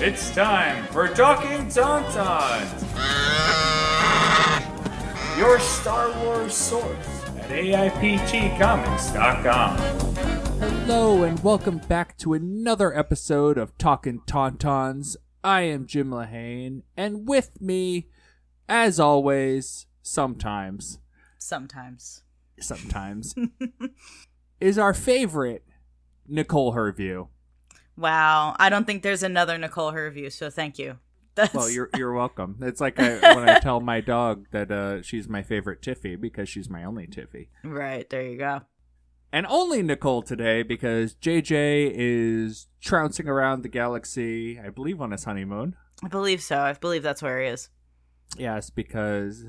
It's time for Talkin Tauntauns, your Star Wars source at AIPTcomics.com. Hello and welcome back to another episode of Talkin Tauntauns. I am Jim Lahane, and with me, as always, sometimes, is our favorite Nicole Herview. Wow, I don't think there's another Nicole Herview, so thank you. Well, you're welcome. It's like when I tell my dog that she's my favorite Tiffy because she's my only Tiffy. Right, there you go. And only Nicole today because JJ is trouncing around the galaxy, I believe on his honeymoon. I believe so. I believe that's where he is. Yes, because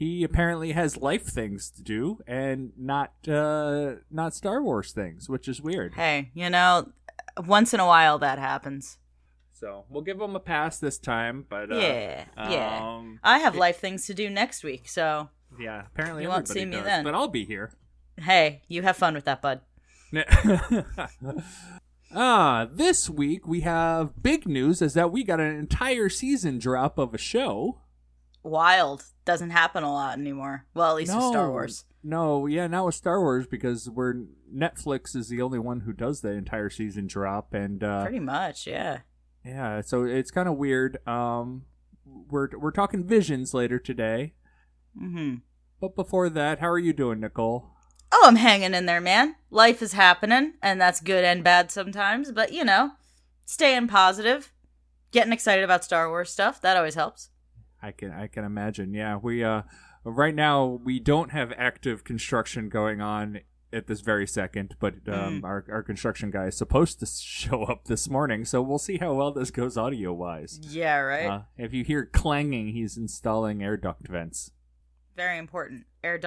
he apparently has life things to do and not Star Wars things, which is weird. Hey, once in a while that happens. So we'll give him a pass this time, but yeah. I have life things to do next week, so yeah, apparently you won't see me does, then. But I'll be here. Hey, you have fun with that, bud. This week we have big news is that we got an entire season drop of a show. Wild. Doesn't happen a lot anymore. Well, at least with Star Wars. No, yeah, not with Star Wars because Netflix is the only one who does the entire season drop, and pretty much, yeah. Yeah, so it's kind of weird. We're talking Visions later today. Mm-hmm. But before that, how are you doing, Nicole? Oh, I'm hanging in there, man. Life is happening, and that's good and bad sometimes. But, staying positive, getting excited about Star Wars stuff, that always helps. I can imagine. Yeah, we right now we don't have active construction going on at this very second, but our construction guy is supposed to show up this morning, so we'll see how well this goes audio wise. Yeah, right. If you hear clanging, he's installing air duct vents. Very important. Air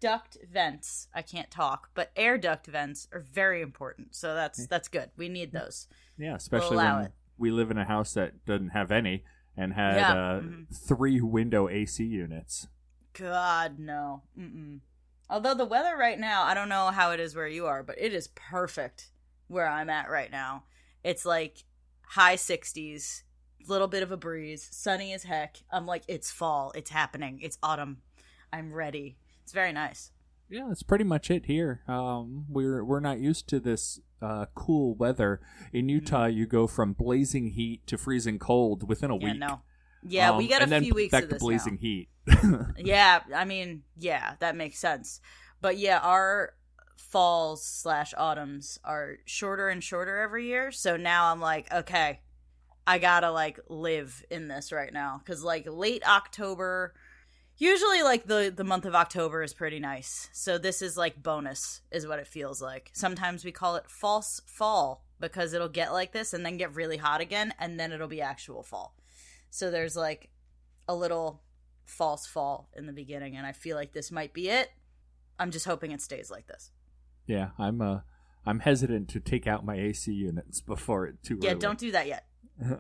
duct vents. I can't talk, but air duct vents are very important. So that's good. We need those. Yeah, especially when we live in a house that doesn't have any and had 3 window AC units. God, no. Mm-mm. Although the weather right now, I don't know how it is where you are, but it is perfect where I'm at right now. It's like high 60s. Little bit of a breeze, sunny as heck. I'm like, it's fall, it's happening, it's autumn. I'm ready. It's very nice. Yeah, that's pretty much it here. We're not used to this cool weather. In Utah, you go from blazing heat to freezing cold within a week. Yeah, we get a few weeks back of this to blazing now. heat. Yeah, I mean, yeah, that makes sense. But yeah, our falls/autumns are shorter and shorter every year. So now I'm like, okay, I gotta live in this right now, because late October, usually the month of October is pretty nice. So this is bonus is what it feels like. Sometimes we call it false fall because it'll get like this and then get really hot again, and then it'll be actual fall. So there's a little false fall in the beginning, and I feel like this might be it. I'm just hoping it stays like this. Yeah, I'm hesitant to take out my AC units before it's too early. Yeah, don't do that yet.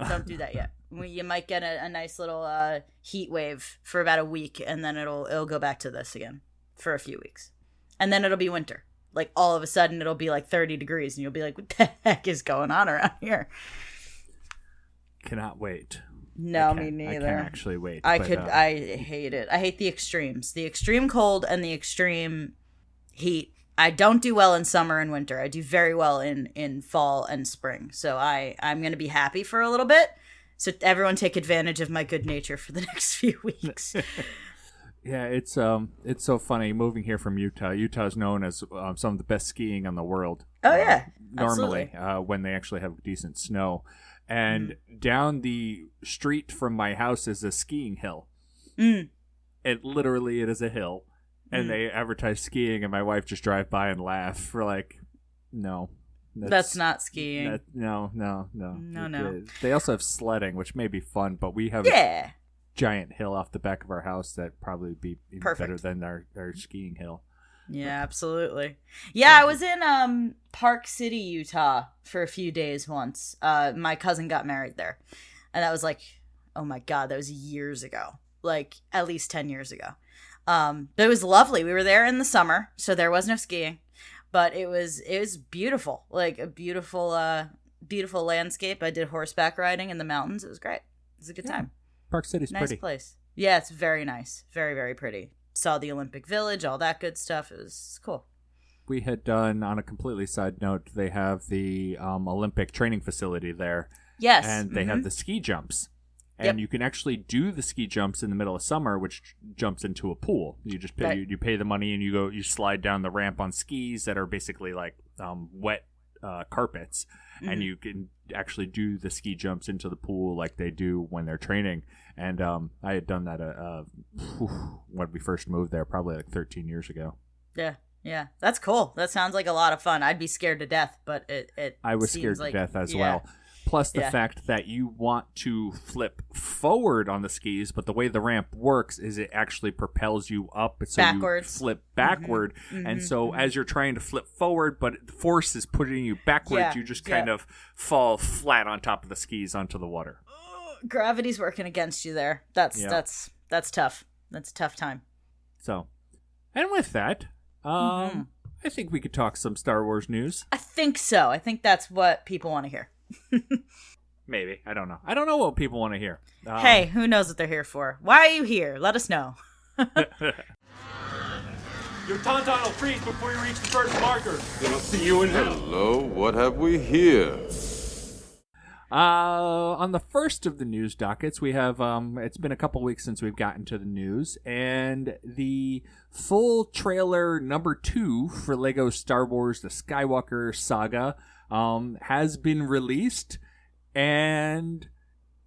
Don't do that yet. You might get a nice little heat wave for about a week, and then it'll go back to this again for a few weeks, and then it'll be winter. All of a sudden, it'll be 30 degrees, and you'll be like, "What the heck is going on around here?" Cannot wait. No, me neither. I can't actually wait. I hate it. I hate the extremes. The extreme cold and the extreme heat. I don't do well in summer and winter. I do very well in fall and spring. So I'm going to be happy for a little bit. So everyone take advantage of my good nature for the next few weeks. Yeah, it's so funny moving here from Utah. Utah is known as some of the best skiing in the world. Oh, yeah. Normally, when they actually have decent snow. And down the street from my house is a skiing hill. It is a hill. And they advertise skiing, and my wife just drive by and laugh. We're like, no. That's not skiing. No. No. They also have sledding, which may be fun, but we have a giant hill off the back of our house that probably be better than our skiing hill. Yeah, absolutely. Yeah, I was in Park City, Utah for a few days once. My cousin got married there. And that was oh my God, that was years ago. At least 10 years ago. But it was lovely. We were there in the summer, so there was no skiing, but it was beautiful. A beautiful beautiful landscape. I did horseback riding in the mountains. It was great. It was a good time. Park City's Nice pretty. place. Yeah, it's very nice. Very, very pretty. Saw the Olympic Village, all that good stuff. It was cool. We had done, on a completely side note, they have the Olympic training facility there. Yes. And they have the ski jumps. And Yep. you can actually do the ski jumps in the middle of summer, which jumps into a pool. You just pay, Right. you pay the money and you slide down the ramp on skis that are basically like wet carpets. And you can actually do the ski jumps into the pool like they do when they're training. And I had done that when we first moved there, probably like 13 years ago. Yeah. Yeah. That's cool. That sounds like a lot of fun. I'd be scared to death, but it I was seems scared like, to death as yeah. well. Plus the Yeah. fact that you want to flip forward on the skis, but the way the ramp works is it actually propels you up. So Backwards. you flip backward. And so as you're trying to flip forward, but the force is putting you backwards, Yeah, you just kind of fall flat on top of the skis onto the water. Gravity's working against you there. That's tough. That's a tough time. So, and with that, I think we could talk some Star Wars news. I think so. I think that's what people want to hear. Maybe. I don't know. I don't know what people want to hear. Hey, who knows what they're here for? Why are you here? Let us know. Your tauntaun will freeze before you reach the first marker. Then I'll see you in hell. Hello, what have we here? On the first of the news dockets, we have, it's been a couple weeks since we've gotten to the news, and the full trailer number 2 for Lego Star Wars The Skywalker Saga has been released, and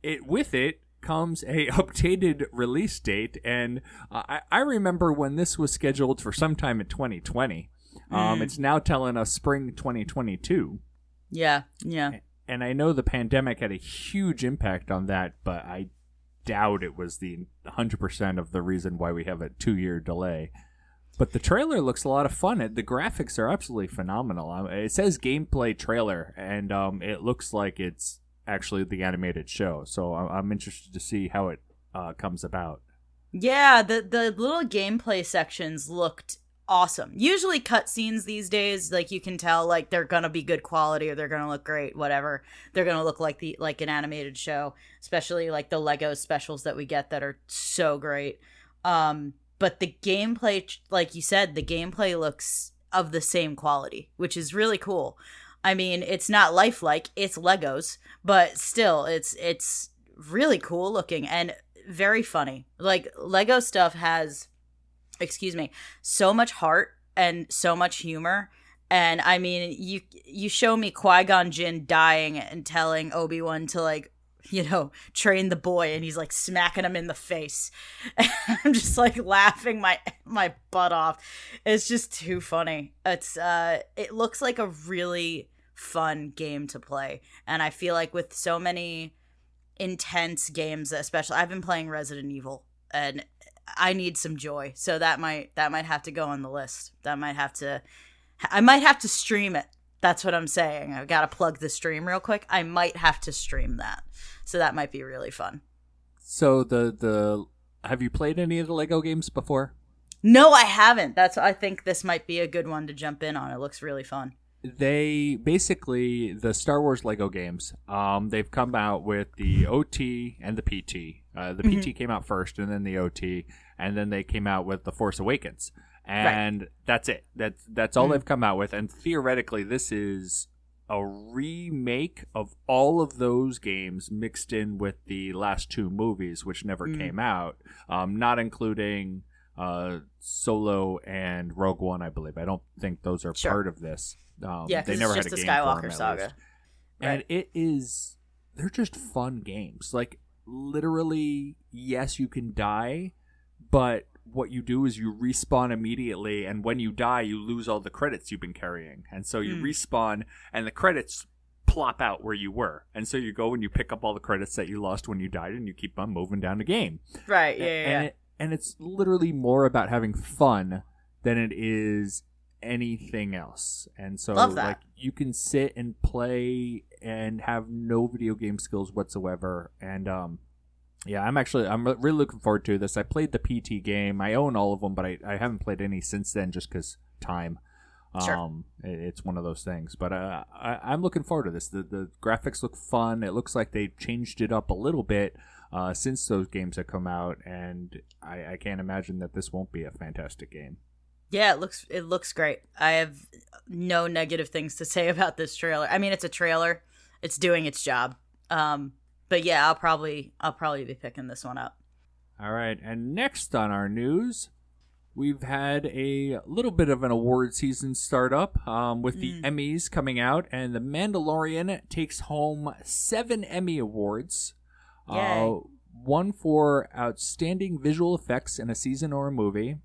with it comes a updated release date, and I remember when this was scheduled for sometime in 2020. It's now telling us spring 2022. Yeah. And I know the pandemic had a huge impact on that, but I doubt it was the 100% of the reason why we have a 2-year delay. But the trailer looks a lot of fun. The graphics are absolutely phenomenal. It says gameplay trailer, and it looks like it's actually the animated show. So I'm interested to see how it comes about. Yeah, the little gameplay sections looked awesome. Usually cutscenes these days, like you can tell, like they're gonna be good quality or they're gonna look great, whatever. They're gonna look like an animated show, especially like the Lego specials that we get that are so great. But the gameplay, like you said, the gameplay looks of the same quality, which is really cool. I mean, it's not lifelike, it's Legos, but still, it's really cool looking and very funny. Like Lego stuff has, so much heart and so much humor. And I mean, you show me Qui-Gon Jinn dying and telling Obi-Wan to, like, train the boy, and he's like smacking him in the face. And I'm just like laughing my butt off. It's just too funny. It looks like a really fun game to play. And I feel like with so many intense games, especially I've been playing Resident Evil, and I need some joy, so that might have to go on the list. I might have to stream it. That's what I'm saying. I've got to plug the stream real quick. I might have to stream that, so that might be really fun. So have you played any of the Lego games before? No, I haven't. I think this might be a good one to jump in on. It looks really fun. They basically, the Star Wars Lego games, they've come out with the OT and the PT. The PT came out first, and then the OT, and then they came out with the Force Awakens, and that's it. That's all they've come out with. And theoretically, this is a remake of all of those games mixed in with the last 2 movies, which never came out, not including Solo and Rogue One, I believe. I don't think those are part of this. Yeah, they because never it's had just a the game for Skywalker them, at saga. least. And they're just fun games. Like, literally, yes, you can die, but what you do is you respawn immediately, and when you die, you lose all the credits you've been carrying. And so you respawn, and the credits plop out where you were. And so you go and you pick up all the credits that you lost when you died, and you keep on moving down the game. Right, yeah. And it's literally more about having fun than it is anything else. And so Love that. like you can sit and play and have no video game skills whatsoever. And I'm really looking forward to this. I played the PT game. I own all of them, but I haven't played any since then just because time. Sure. It's one of those things. But I'm looking forward to this. The graphics look fun. It looks like they changed it up a little bit since those games have come out, and I can't imagine that this won't be a fantastic game. Yeah, it looks great. I have no negative things to say about this trailer. I mean, it's a trailer. It's doing its job. But yeah, I'll probably be picking this one up. All right, and next on our news, we've had a little bit of an award season start up with the Emmys coming out, and The Mandalorian takes home 7 Emmy Awards. Yay. One for Outstanding Visual Effects in a Season or a Movie,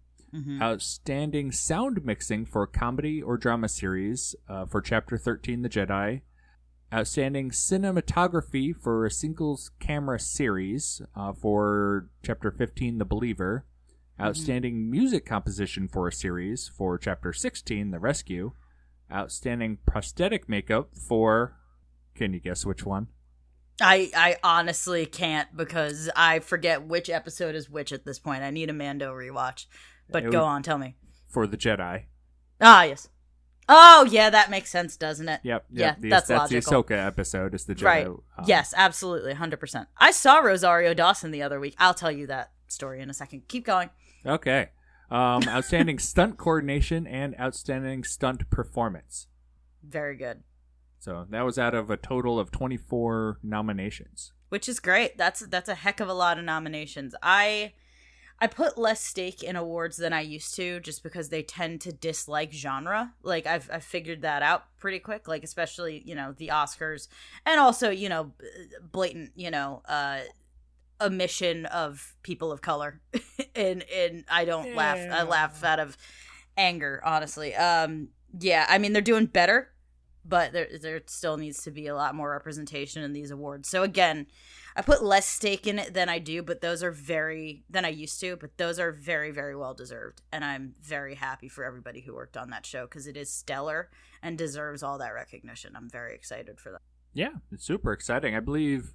Outstanding Sound Mixing for a Comedy or Drama Series for Chapter 13, The Jedi, Outstanding Cinematography for a Singles Camera Series for Chapter 15, The Believer, Outstanding Music Composition for a Series for Chapter 16, The Rescue, Outstanding Prosthetic Makeup for... Can you guess which one? I honestly can't because I forget which episode is which at this point. I need a Mando rewatch. But go on, tell me. For The Jedi. Ah, yes. Oh, yeah, that makes sense, doesn't it? Yep. Yeah, that's logical. The Ahsoka episode. Is the Jedi. Right. Yes, absolutely, 100%. I saw Rosario Dawson the other week. I'll tell you that story in a second. Keep going. Okay. Outstanding Stunt Coordination and Outstanding Stunt Performance. Very good. So that was out of a total of 24 nominations. Which is great. That's a heck of a lot of nominations. I put less stake in awards than I used to just because they tend to dislike genre. Like, I've figured that out pretty quick, like, especially, the Oscars. And also, blatant, omission of people of color. and I don't laugh. I laugh out of anger, honestly. Yeah, I mean, they're doing better, but there still needs to be a lot more representation in these awards. So, again, I put less stake in it than I do, but those are than I used to, but those are very, very well deserved. And I'm very happy for everybody who worked on that show because it is stellar and deserves all that recognition. I'm very excited for that. Yeah, it's super exciting. I believe,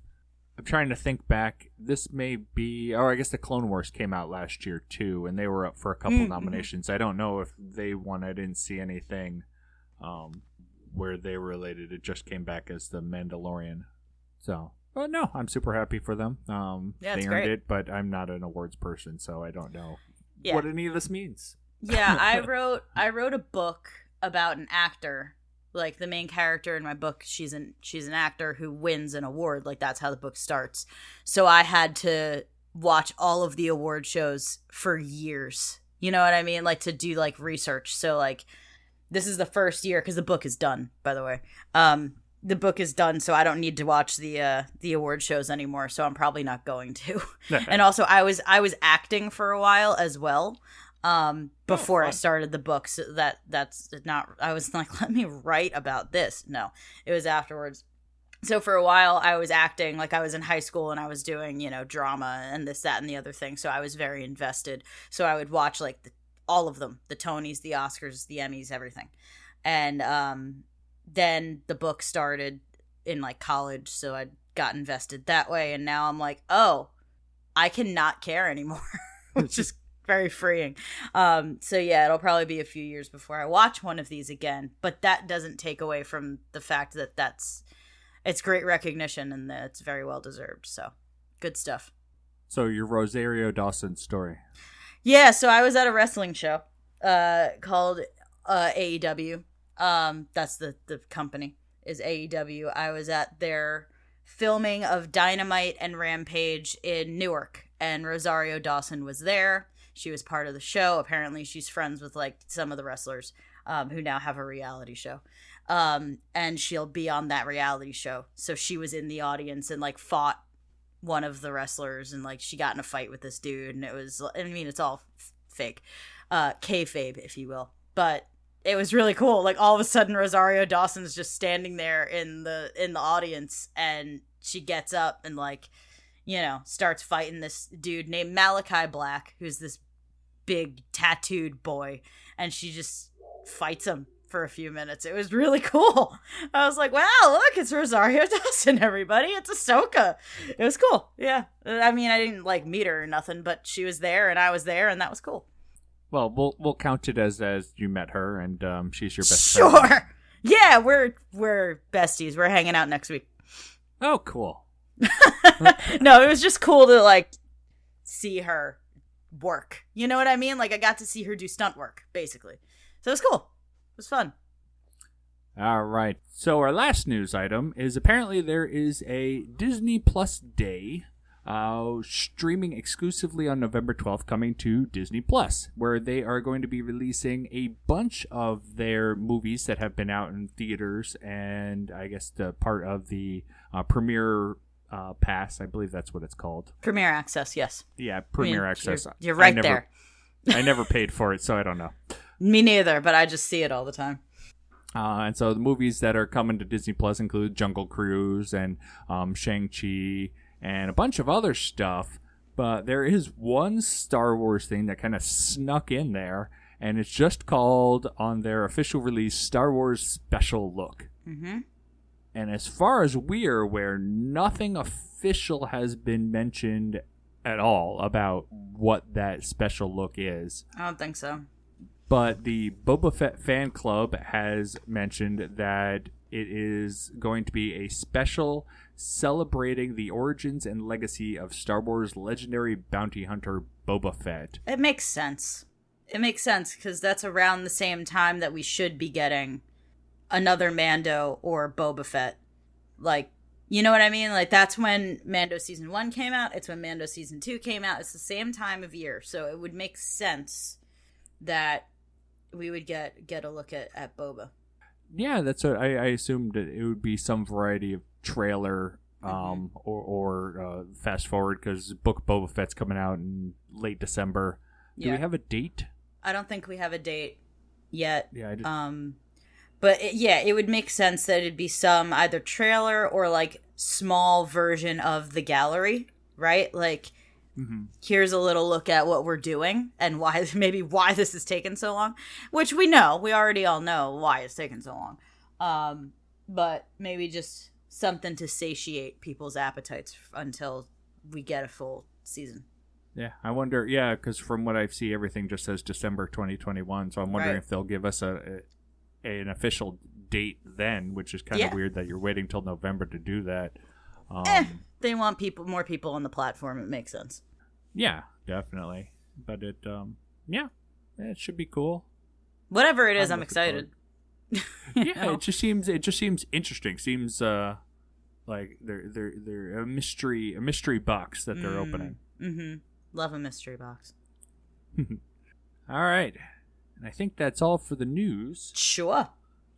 I'm trying to think back, this may be, I guess the Clone Wars came out last year too, and they were up for a couple nominations. I don't know if they won. I didn't see anything where they were related. It just came back as The Mandalorian. So... Well, no, I'm super happy for them. Yeah, they it's earned great. it, but I'm not an awards person, so I don't know what any of this means. Yeah, I wrote a book about an actor. Like, the main character in my book, she's an actor who wins an award. Like, that's how the book starts. So I had to watch all of the award shows for years. You know what I mean? Like, to do, like, research. So, like, this is the first year, because the book is done, by the way. The book is done, so I don't need to watch the award shows anymore. So I'm probably not going to. And also, I was acting for a while as well, before I started the book. So that's not. I was like, let me write about this. No, it was afterwards. So for a while, I was acting. Like, I was in high school and I was doing drama and this, that, and the other thing. So I was very invested. So I would watch like all of them: the Tonys, the Oscars, the Emmys, everything, and then the book started in like college, so I got invested that way, and now I'm like, oh, I cannot care anymore, which is very freeing. So yeah, it'll probably be a few years before I watch one of these again, but that doesn't take away from the fact that it's great recognition and that it's very well deserved. So good stuff. So your Rosario Dawson story. Yeah, so I was at a wrestling show called AEW. That's the company is AEW. I was at their filming of Dynamite and Rampage in Newark, and Rosario Dawson was there. She was part of the show. Apparently she's friends with like some of the wrestlers who now have a reality show, and she'll be on that reality show. So she was in the audience and like fought one of the wrestlers, and like she got in a fight with this dude, and it was, I mean, it's all fake, kayfabe, if you will, but it was really cool. Like, all of a sudden, Rosario Dawson's just standing there in the audience, and she gets up and like, starts fighting this dude named Malachi Black, who's this big tattooed boy, and she just fights him for a few minutes. It was really cool. I was like, wow, look, it's Rosario Dawson, everybody. It's Ahsoka. It was cool. Yeah. I mean, I didn't like meet her or nothing, but she was there and I was there, and that was cool. Well, we'll count it as you met her, and she's your best friend. Sure. Yeah, we're besties. We're hanging out next week. Oh, cool. No, it was just cool to like see her work. You know what I mean? Like I got to see her do stunt work, basically. So it was cool. It was fun. All right. So our last news item is apparently there is a Disney Plus Day streaming exclusively on November 12th coming to Disney Plus, where they are going to be releasing a bunch of their movies that have been out in theaters and I guess the part of the premiere pass. I believe that's what it's called. Premiere access, yes. Yeah, premiere access. You're right there. I never paid for it, so I don't know. Me neither, but I just see it all the time. And so the movies that are coming to Disney Plus include Jungle Cruise and Shang-Chi and a bunch of other stuff. But there is one Star Wars thing that kind of snuck in there, and it's just called, on their official release, Star Wars Special Look. Mm-hmm. And as far as we are aware, nothing official has been mentioned at all about what that special look is. I don't think so. But the Boba Fett fan club has mentioned that it is going to be a special celebrating the origins and legacy of Star Wars legendary bounty hunter Boba Fett. It makes sense. It makes sense because that's around the same time that we should be getting another Mando or Boba Fett. Like, you know what I mean? Like, that's when Mando Season 1 came out. It's when Mando Season 2 came out. It's the same time of year. So it would make sense that we would get a look at Boba. Yeah, that's what I assumed that it would be some variety of trailer or fast forward because Book of Boba Fett's coming out in late December. Do we have a date? I don't think we have a date yet. Yeah, I did. But it would make sense that it'd be some either trailer or like small version of the gallery, right? Like, here's a little look at what we're doing and why this is taking so long, which we already all know why it's taking so long. But maybe just something to satiate people's appetites until we get a full season. Yeah, I wonder. Yeah, because from what I see, everything just says December 2021. So I'm wondering if they'll give us an official date then, which is kind of weird that you're waiting till November to do that. They want more people on the platform. It makes sense. Yeah, definitely. But it should be cool. Whatever it is, I'm excited. Yeah, it just seems interesting. Seems like they're a mystery box that they're opening. Mm-hmm. Love a mystery box. All right. And I think that's all for the news. Sure.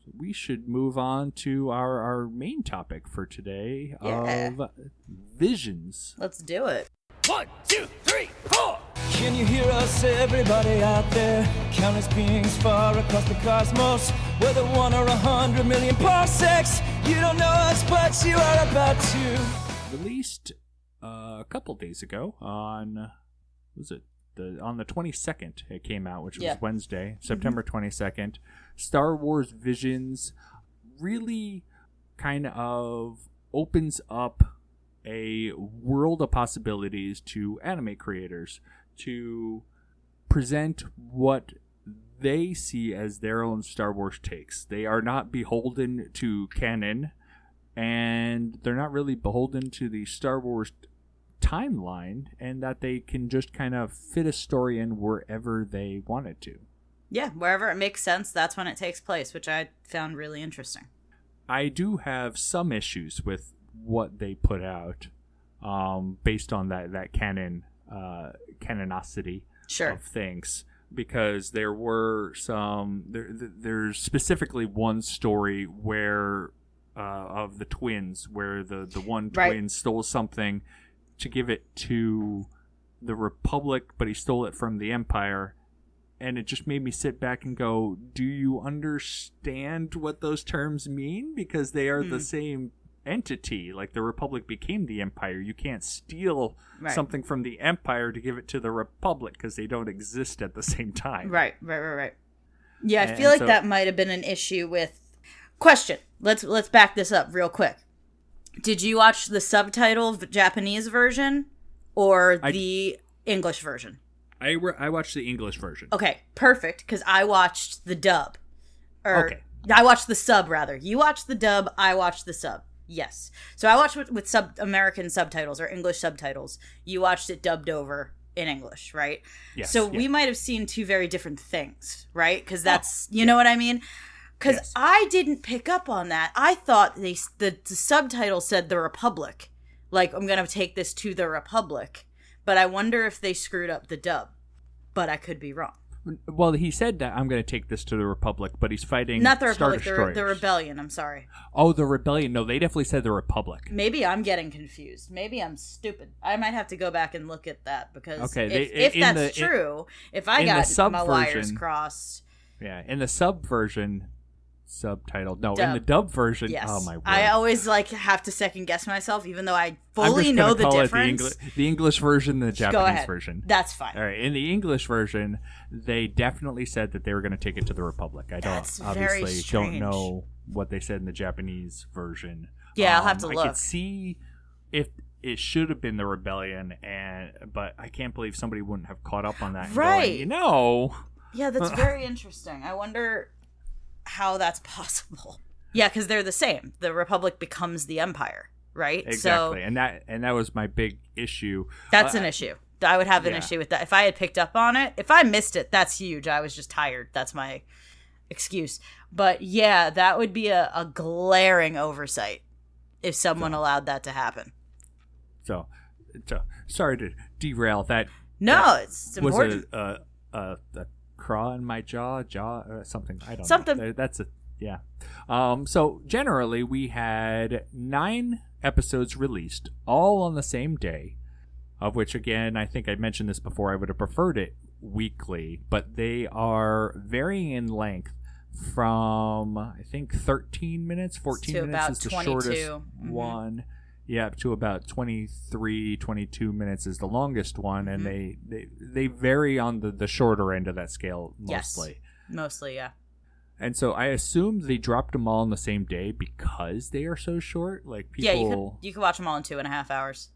So we should move on to our main topic for today of visions. Let's do it. 1, 2, 3, 4. Can you hear us, everybody out there? Countless beings far across the cosmos, whether 1 or 100 million parsecs. You don't know us, but you are about to. Released a couple days ago on the 22nd it came out, which was Wednesday, September 22nd. Star Wars Visions really kind of opens up a world of possibilities to anime creators to present what they see as their own Star Wars takes. They are not beholden to canon, and they're not really beholden to the Star Wars timeline, and that they can just kind of fit a story in wherever they want it to. Yeah, wherever it makes sense, that's when it takes place, which I found really interesting. I do have some issues with what they put out based on that canonicity of things, because there were there's specifically one story where of the twins where the one twin stole something to give it to the Republic, but he stole it from the Empire. And it just made me sit back and go, do you understand what those terms mean? Because they are the same entity. Like, the Republic became the Empire. You can't steal something from the Empire to give it to the Republic, because they don't exist at the same time. Right. Yeah, I feel like that might have been an issue with... Question. Let's back this up real quick. Did you watch the subtitled Japanese version or the English version? I watched the English version. Okay, perfect, because I watched the dub. Okay. I watched the sub, rather. You watched the dub, I watched the sub. Yes. So I watched with American subtitles or English subtitles. You watched it dubbed over in English, right? Yes. So we might have seen two very different things, right? Because that's, you know what I mean? Because I didn't pick up on that. I thought the subtitle said the Republic. Like, I'm going to take this to the Republic. But I wonder if they screwed up the dub. But I could be wrong. Well, he said that I'm going to take this to the Republic, but he's fighting not the Republic, Star the Rebellion. I'm sorry. Oh, the Rebellion. No, they definitely said the Republic. Maybe I'm getting confused. Maybe I'm stupid. I might have to go back and look at that because if in that's true, if I got my wires version, crossed. Yeah, in the subtitled. No, dub. In the dub version. Yes. Oh my word. I always have to second guess myself, even though I fully know the difference. The English version, and the Japanese Go ahead. version. That's fine. All right. In the English version, they definitely said that they were going to take it to the Republic. That's obviously very strange. don't know what they said in the Japanese version. Yeah, I'll have to look. I could see if it should have been the Rebellion, but I can't believe somebody wouldn't have caught up on that. And Right. Going, Yeah, that's very interesting. I wonder how that's possible. Yeah, because they're the same. The Republic becomes the Empire, right? Exactly. So and that was my big issue. that's an issue. I would have an issue with that. If I had picked up on it, if I missed it, that's huge. I was just tired. That's my excuse. But yeah, that would be a glaring oversight if someone allowed that to happen. So sorry to derail that. No, it's important. Was a craw in my jaw, something. I don't Something. know. That's yeah. So generally, we had 9 episodes released, all on the same day, of which, again, I think I mentioned this before, I would have preferred it weekly, but they are varying in length from, I think, 13 minutes, 14 to minutes about is the 22. shortest Mm-hmm. one. Yeah, to about 23, 22 minutes is the longest one, and they vary on the shorter end of that scale mostly. Yes. Mostly, yeah. And so I assumed they dropped them all on the same day because they are so short. Like people, you could watch them all in 2.5 hours.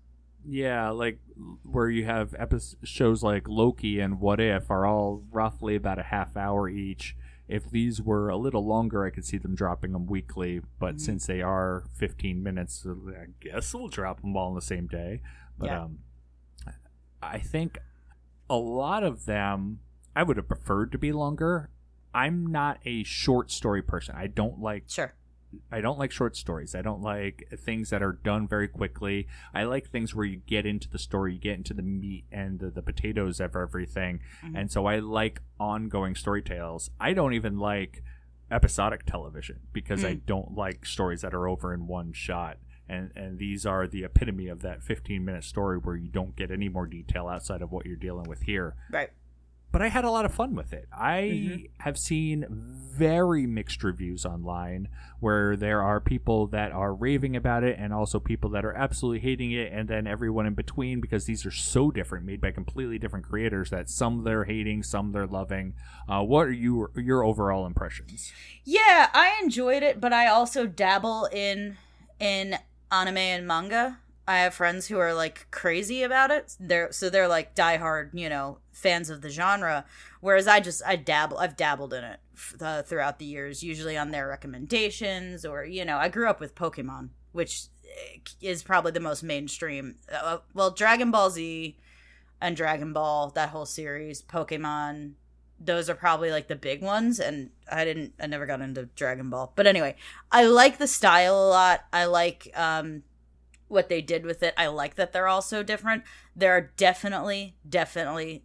Yeah, like where you have shows like Loki and What If are all roughly about a half hour each. If these were a little longer, I could see them dropping them weekly. But since they are 15 minutes, I guess we'll drop them all on the same day. But I think a lot of them I would have preferred to be longer. I'm not a short story person. I don't like short stories. I don't like things that are done very quickly. I like things where you get into the story, you get into the meat and the potatoes of everything. Mm-hmm. And so I like ongoing story tales. I don't even like episodic television because I don't like stories that are over in one shot. And these are the epitome of that 15-minute story where you don't get any more detail outside of what you're dealing with here. Right. But I had a lot of fun with it. I have seen very mixed reviews online where there are people that are raving about it and also people that are absolutely hating it, and then everyone in between, because these are so different, made by completely different creators, that some they're hating, some they're loving. What are your overall impressions? Yeah, I enjoyed it, but I also dabble in anime and manga. I have friends who are like crazy about it. They're like diehard, fans of the genre. Whereas I've dabbled in it throughout the years, usually on their recommendations, or I grew up with Pokemon, which is probably the most mainstream. Dragon Ball Z and Dragon Ball, that whole series, Pokemon, those are probably like the big ones. And I never got into Dragon Ball, but anyway, I like the style a lot. I like what they did with it. I like that they're all so different. There are definitely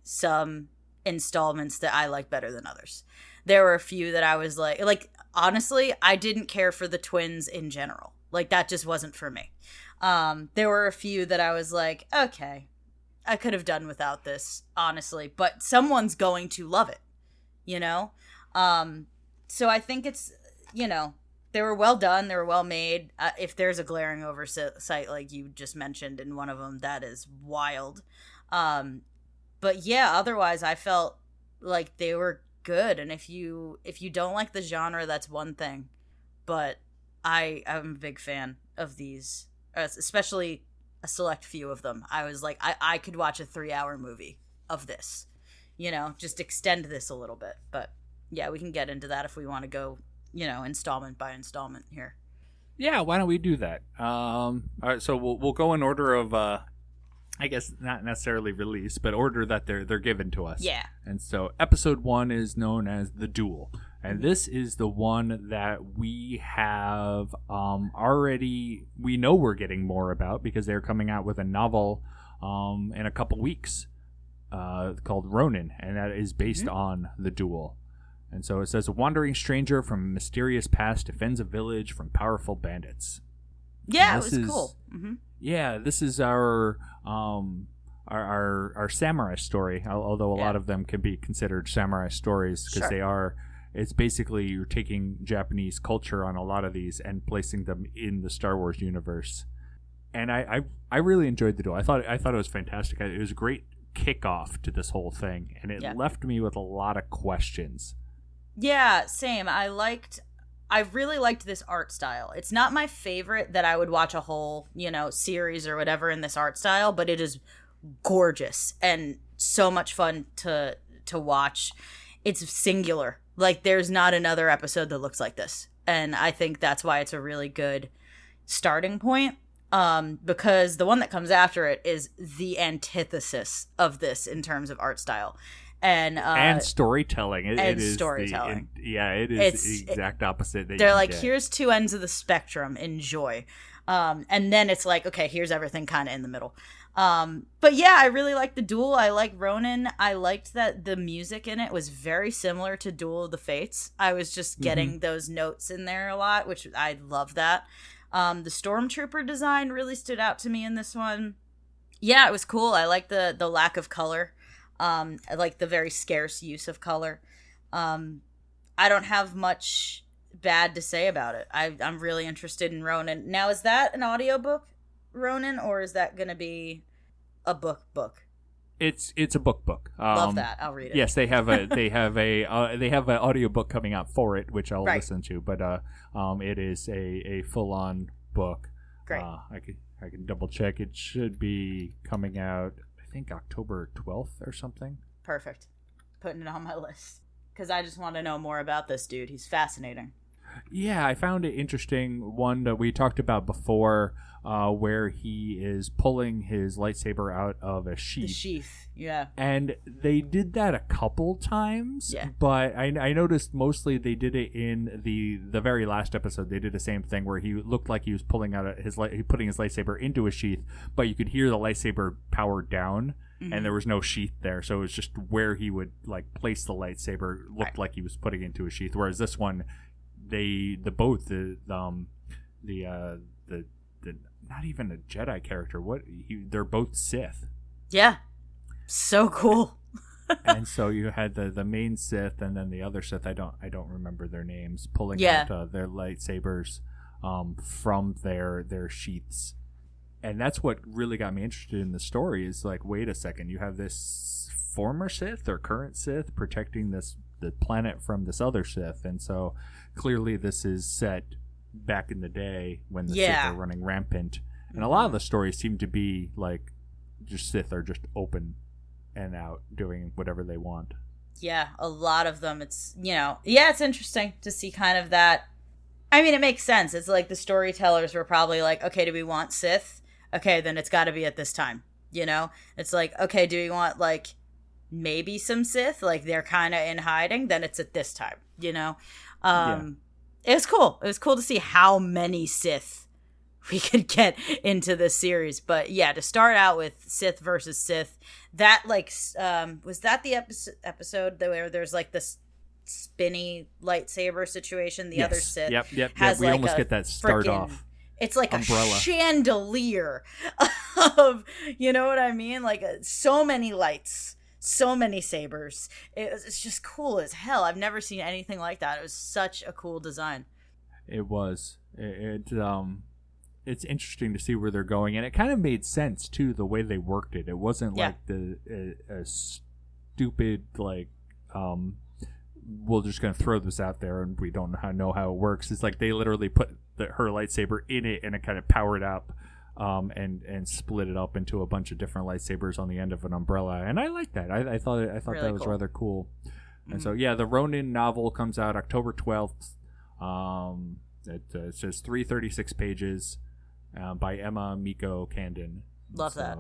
some installments that I like better than others. There were a few that I was like honestly, I didn't care for the twins in general. Like, that just wasn't for me. There were a few that I was like, okay, I could have done without this, honestly, but someone's going to love it, So I think it's, they were well done. They were well made. If there's a glaring oversight, like you just mentioned in one of them, that is wild. But yeah, otherwise I felt like they were good. And if you don't like the genre, that's one thing. But I'm a big fan of these, especially a select few of them. I was like, I could watch a 3-hour movie of this. just extend this a little bit. But yeah, we can get into that if we want to go, installment by installment here. Yeah, why don't we do that? All right, so we'll go in order of, I guess not necessarily release, but order that they're given to us. Yeah. And so episode 1 is known as The Duel, and this is the one that we have already. We know we're getting more about because they're coming out with a novel in a couple weeks called Ronin, and that is based on The Duel. And so it says, a wandering stranger from a mysterious past defends a village from powerful bandits. Yeah, it was cool. Mm-hmm. Yeah, this is our samurai story, although a lot of them can be considered samurai stories because they are. It's basically you're taking Japanese culture on a lot of these and placing them in the Star Wars universe. And I really enjoyed The Duel. I thought it was fantastic. It was a great kickoff to this whole thing, and it left me with a lot of questions. Yeah, same. I really liked this art style. It's not my favorite that I would watch a whole, series or whatever in this art style, but it is gorgeous and so much fun to watch. It's singular. Like, there's not another episode that looks like this. And I think that's why it's a really good starting point. Because the one that comes after it is the antithesis of this in terms of art style. And storytelling. It is storytelling. It is the exact opposite. They're like, here's two ends of the spectrum. Enjoy. And then it's like, okay, here's everything kind of in the middle. But yeah, I really liked The Duel. I like Ronin. I liked that the music in it was very similar to Duel of the Fates. I was just getting those notes in there a lot, which I love that. The Stormtrooper design really stood out to me in this one. Yeah, it was cool. I like the lack of color. I like the very scarce use of color. I don't have much bad to say about it. I'm really interested in Ronin. Now, is that an audiobook, Ronin, or is that going to be a book? It's a book. Love that. I'll read it. Yes, they have an audiobook coming out for it, which I'll listen to. But it is a full on book. Great. I can double check. It should be coming out, I think, October 12th or something. Perfect. Putting it on my list because I just want to know more about this dude. He's fascinating. Yeah, I found it interesting. One that we talked about before, where he is pulling his lightsaber out of a sheath. The sheath, yeah. And they did that a couple times. Yeah. But I noticed mostly they did it in the very last episode. They did the same thing where he looked like he was putting his lightsaber into a sheath, but you could hear the lightsaber power down. Mm-hmm. And there was no sheath there, so it was just where he would place the lightsaber looked like he was putting it into a sheath. Whereas this one, the not even a Jedi character. They're both Sith. Yeah, so cool. And so you had the main Sith and then the other Sith. I don't remember their names. Pulling out their lightsabers from their sheaths. And that's what really got me interested in the story is like, wait a second, you have this former Sith or current Sith protecting the planet from this other Sith. And so clearly this is set back in the day when the Sith are running rampant. And a lot of the stories seem to be like just Sith are just open and out doing whatever they want. Yeah, a lot of them. It's, it's interesting to see kind of that. I mean, it makes sense. It's like the storytellers were probably like, okay, do we want Sith? Okay, then it's got to be at this time, It's like, okay, do we want, maybe some Sith? Like, they're kind of in hiding? Then it's at this time, It was cool. It was cool to see how many Sith we could get into this series. But, yeah, to start out with Sith versus Sith, that, was that the episode where there's, this spinny lightsaber situation? The other Sith has, we almost get that start off. It's like umbrella. A chandelier of, you know what I mean? So many lights, so many sabers. It's just cool as hell. I've never seen anything like that. It was such a cool design. It was. It's interesting to see where they're going, and it kind of made sense too the way they worked it. It wasn't like a stupid we're just going to throw this out there and we don't know how it works. It's like they literally put her lightsaber in it and it kind of powered up and split it up into a bunch of different lightsabers on the end of an umbrella, and I like that. I thought Really that was cool. rather cool. And so the Ronin novel comes out October 12th. It says 336 pages by Emma Miko Candon. Love that.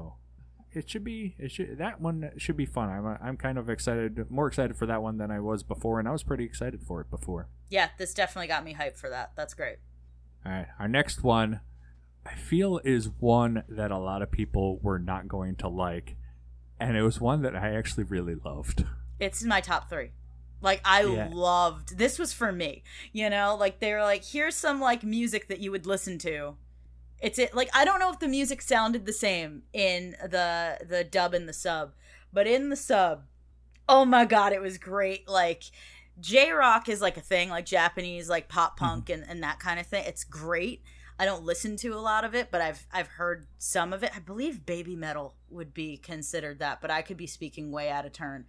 That one should be fun. I'm kind of excited, more excited for that one than I was before, and I was pretty excited for it before. Yeah, this definitely got me hyped for that. That's great. All right, our next one, I feel, is one that a lot of people were not going to like, and it was one that I actually really loved. It's in my top 3. Like, I loved, this was for me, you know, like, they were like, here's some, like, music that you would listen to. Like, I don't know if the music sounded the same in the dub and the sub, but in the sub, oh my god, it was great. Like, J-rock is, like, a thing, like, Japanese, like, pop punk and that kind of thing. It's great. I don't listen to a lot of it, but I've heard some of it. I believe baby metal would be considered that, but I could be speaking way out of turn.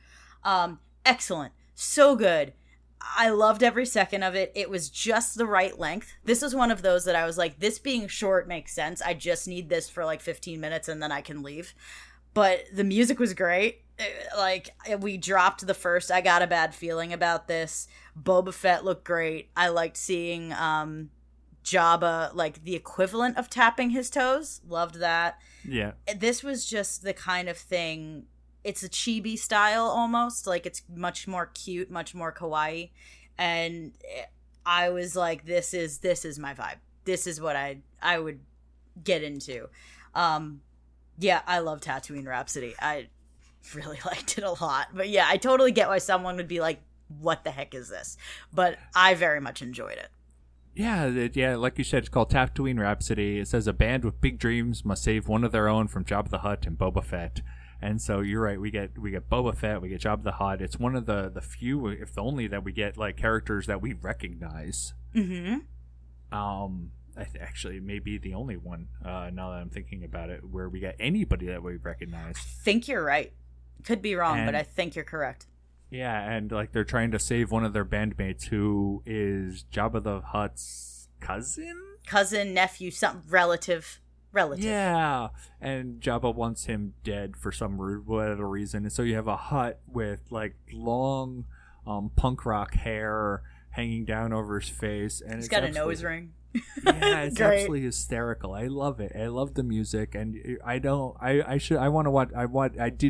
Excellent. So good. I loved every second of it. It was just the right length. This is one of those that I was like, this being short makes sense. I just need this for like 15 minutes and then I can leave. But the music was great. Like, we dropped the first I Got a Bad Feeling about this. Boba Fett looked great. I liked seeing Jabba, like, the equivalent of tapping his toes. Loved that. Yeah. This was just the kind of thing... It's a chibi style almost, like it's much more cute, much more kawaii, and I was like, this is my vibe. This is what I would get into. Yeah, I love Tatooine Rhapsody. I really liked it a lot, but yeah, I totally get why someone would be like, what the heck is this? But I very much enjoyed it. Yeah, like you said, it's called Tatooine Rhapsody. It says a band with big dreams must save one of their own from Jabba the Hutt and Boba Fett. And so you're right. We get Boba Fett. We get Jabba the Hutt. It's one of the few, if the only, that we get like characters that we recognize. Mm-hmm. Actually, maybe the only one. Now that I'm thinking about it, where we get anybody that we recognize. I think you're right. Could be wrong, but I think you're correct. Yeah, and like they're trying to save one of their bandmates, who is Jabba the Hutt's cousin, nephew, some relative. Yeah, and Jabba wants him dead for some whatever reason, and so you have a Hutt with like long punk rock hair hanging down over his face, and he's got a nose ring. Yeah, it's absolutely hysterical. I love it. I love the music, and I did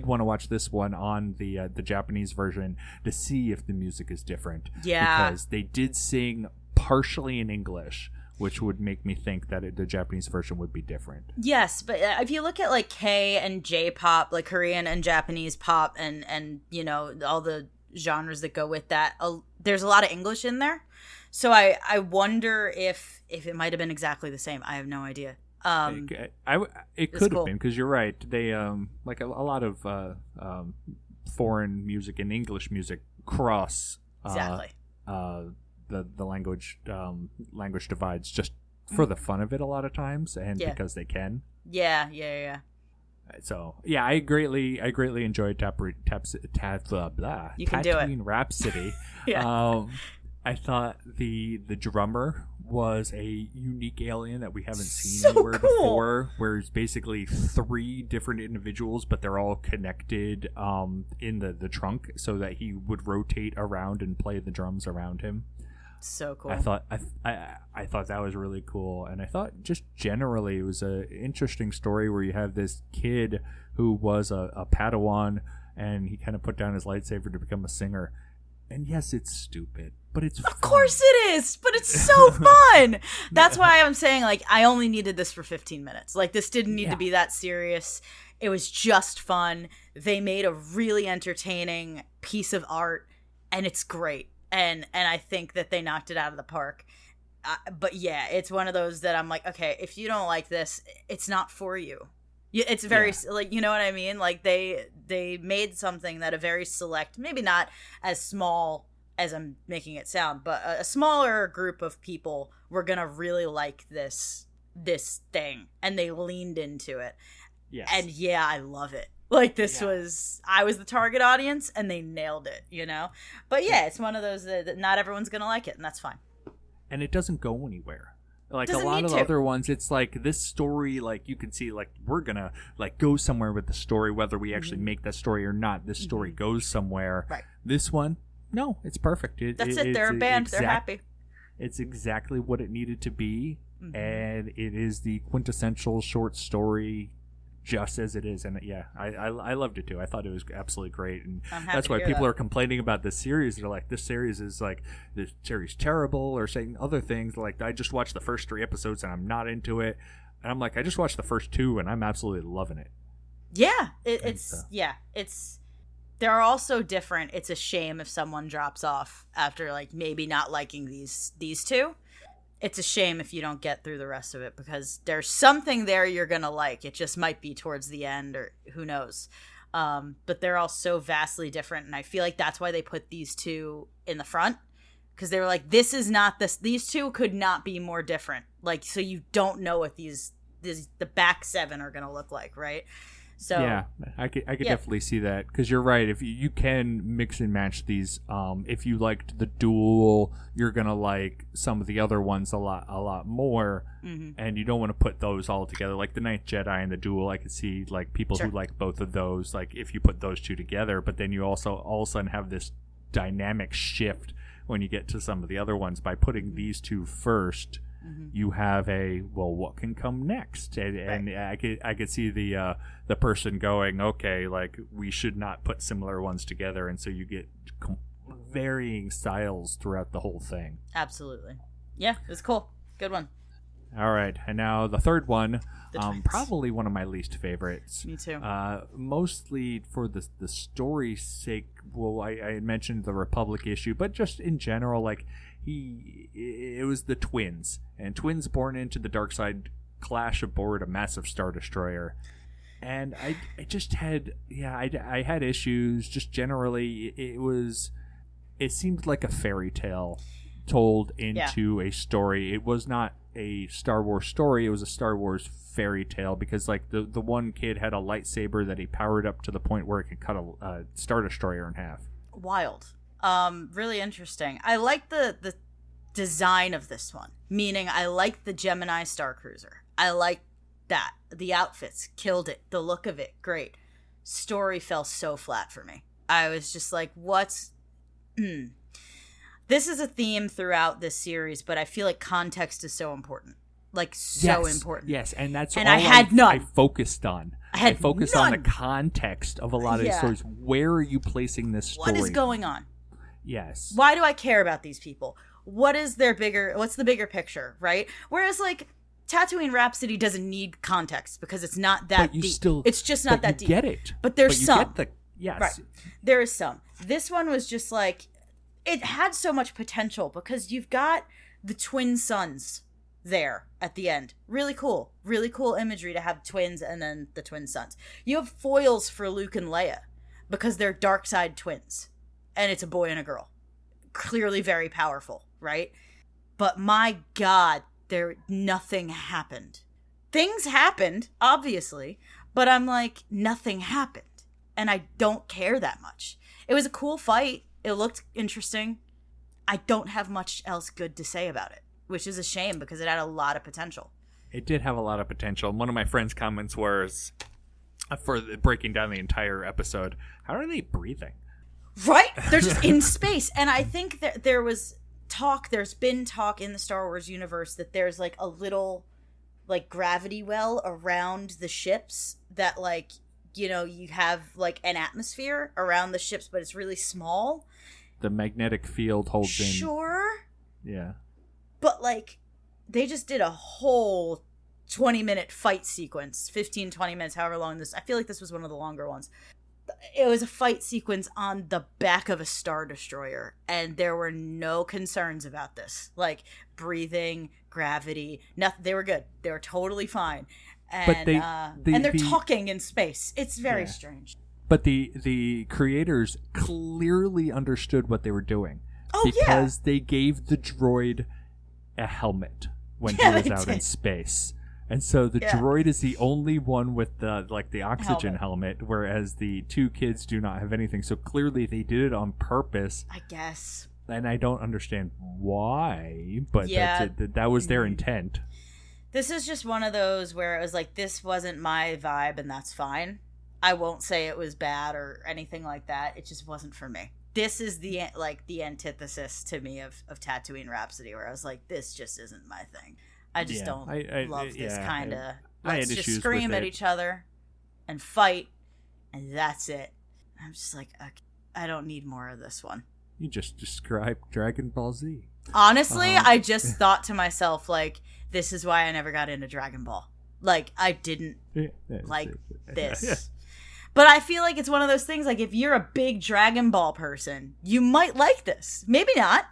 want to watch this one on the Japanese version to see if the music is different. Yeah, because they did sing partially in English, which would make me think that the Japanese version would be different. Yes, but if you look at like K and J pop, like Korean and Japanese pop, and you know all the genres that go with that, there's a lot of English in there. So I wonder if it might have been exactly the same. I have no idea. It could have been, because you're right. They like a lot of foreign music and English music cross exactly. The language divides just for the fun of it a lot of times, and because they can. Yeah. So yeah, I greatly enjoyed Tatooine Rhapsody. Yeah. I thought the drummer was a unique alien that we haven't seen so anywhere cool. before, where it's basically 3 different individuals, but they're all connected in the trunk, so that he would rotate around and play the drums around him. So cool. I thought that was really cool, and I thought just generally it was an interesting story where you have this kid who was a Padawan, and he kind of put down his lightsaber to become a singer. And yes, it's stupid, but it's fun. Of course it is, but it's so fun. That's why I'm saying, like, I only needed this for 15 minutes. Like, this didn't need to be that serious. It was just fun. They made a really entertaining piece of art, and it's great. And I think that they knocked it out of the park. But yeah, it's one of those that I'm like, okay, if you don't like this, it's not for you. It's very like, you know what I mean? Like they made something that a very select, maybe not as small as I'm making it sound, but a smaller group of people were gonna really like this thing, and they leaned into it. Yes. And yeah, I love it. Like I was the target audience, and they nailed it, you know? But yeah, it's one of those that not everyone's gonna like it, and that's fine. And it doesn't go anywhere. Like Doesn't a lot need of the to. other ones, it's like this story, like you can see, like we're gonna like go somewhere with the story, whether we actually make that story or not. This story goes somewhere. Right. This one, no, it's perfect. That's it. They're a band. They're happy. It's exactly what it needed to be, and it is the quintessential short story, just as it is. And yeah, I loved it too. I thought it was absolutely great, and I'm happy that's to why hear people that. are complaining about this series. They're like, this series is terrible, or saying other things like, I just watched the first 3 episodes and I'm not into it. And I'm like, I just watched the first 2 and I'm absolutely loving it. Yeah, it's they're all so different. It's a shame if someone drops off after like maybe not liking these 2. It's a shame if you don't get through the rest of it, because there's something there you're gonna like. It just might be towards the end, or who knows. But they're all so vastly different, and I feel like that's why they put these 2 in the front, because they were like, this is not this. These 2 could not be more different. Like, so you don't know what the back 7 are gonna look like, right? So yeah, I could definitely see that, because you're right. If you can mix and match these, if you liked the Duel, you're gonna like some of the other ones a lot more, and you don't want to put those all together. Like the Ninth Jedi and the Duel, I could see like people who like both of those. Like if you put those 2 together, but then you also all of a sudden have this dynamic shift when you get to some of the other ones by putting these 2 first. You have what can come next, and I could see the person going, okay, like we should not put similar ones together, and so you get varying styles throughout the whole thing. absolutely, yeah, it was cool. Good one. All right, and now the third one, The twins. probably one of my least favorites. Me too. Mostly for the story's sake. Well, I had mentioned the Republic issue, but just in general, like it was the twins, and twins born into the dark side clash aboard a massive Star Destroyer. And I just had, I had issues. Just generally, it seemed like a fairy tale told into a story. It was not a Star Wars story. It was a Star Wars fairy tale, because like the one kid had a lightsaber that he powered up to the point where it could cut a Star Destroyer in half. Wild. Really interesting. I like the design of this one, meaning I like the Gemini Star Cruiser. I like that. The outfits killed it. The look of it, great. Story fell so flat for me. I was just like, what's This is a theme throughout this series, but I feel like context is so important. Like, so important. Yes, and that's And all I had none. I focused on. I focused on the none. context of a lot of these stories. Where are you placing this story? What is going on? Yes. Why do I care about these people? What's the bigger picture, right? Whereas like Tatooine Rhapsody doesn't need context because it's not that But you deep. still, It's just not that you deep. Get it. But there's you some. Get yes. Right. There is some. This one was just like, it had so much potential because you've got the twin sons there at the end. Really cool. Really cool imagery to have twins and then the twin sons. You have foils for Luke and Leia because they're dark side twins. And it's a boy and a girl. Clearly very powerful, right? But my God, nothing happened. Things happened, obviously, but I'm like, nothing happened. And I don't care that much. It was a cool fight. It looked interesting. I don't have much else good to say about it, which is a shame because it had a lot of potential. It did have a lot of potential. One of my friend's comments was, for breaking down the entire episode, how are they breathing? Right? They're just in space. And I think that there's been talk in the Star Wars universe that there's like a little like gravity well around the ships that like, you know, you have like an atmosphere around the ships, but it's really small. The magnetic field holds in. Sure. Yeah. But like, they just did a whole 20-minute fight sequence, 15, 20 minutes, however long this. I feel like this was one of the longer ones. It was a fight sequence on the back of a Star Destroyer, and there were no concerns about this. Like, breathing, gravity, nothing. They were good. They were totally fine. And, and they're talking in space. It's very strange. But the creators clearly understood what they were doing. Oh, because they gave the droid a helmet when he was out in space. And so the droid is the only one with the oxygen helmet, whereas the two kids do not have anything. So clearly they did it on purpose. I guess. and I don't understand why, but Yeah. that's it. That was their intent. This is just one of those where it was like, this wasn't my vibe, and that's fine. I won't say it was bad or anything like that. It just wasn't for me. This is the antithesis to me of Tatooine Rhapsody, where I was like, this just isn't my thing. I just don't love this kind of. Let's just scream at each other and fight, and that's it. I'm just like, okay, I don't need more of this one. You just described Dragon Ball Z. Honestly, I just thought to myself, like, this is why I never got into Dragon Ball. Like, I didn't like this. Yeah. But I feel like it's one of those things, like, if you're a big Dragon Ball person, you might like this. Maybe not,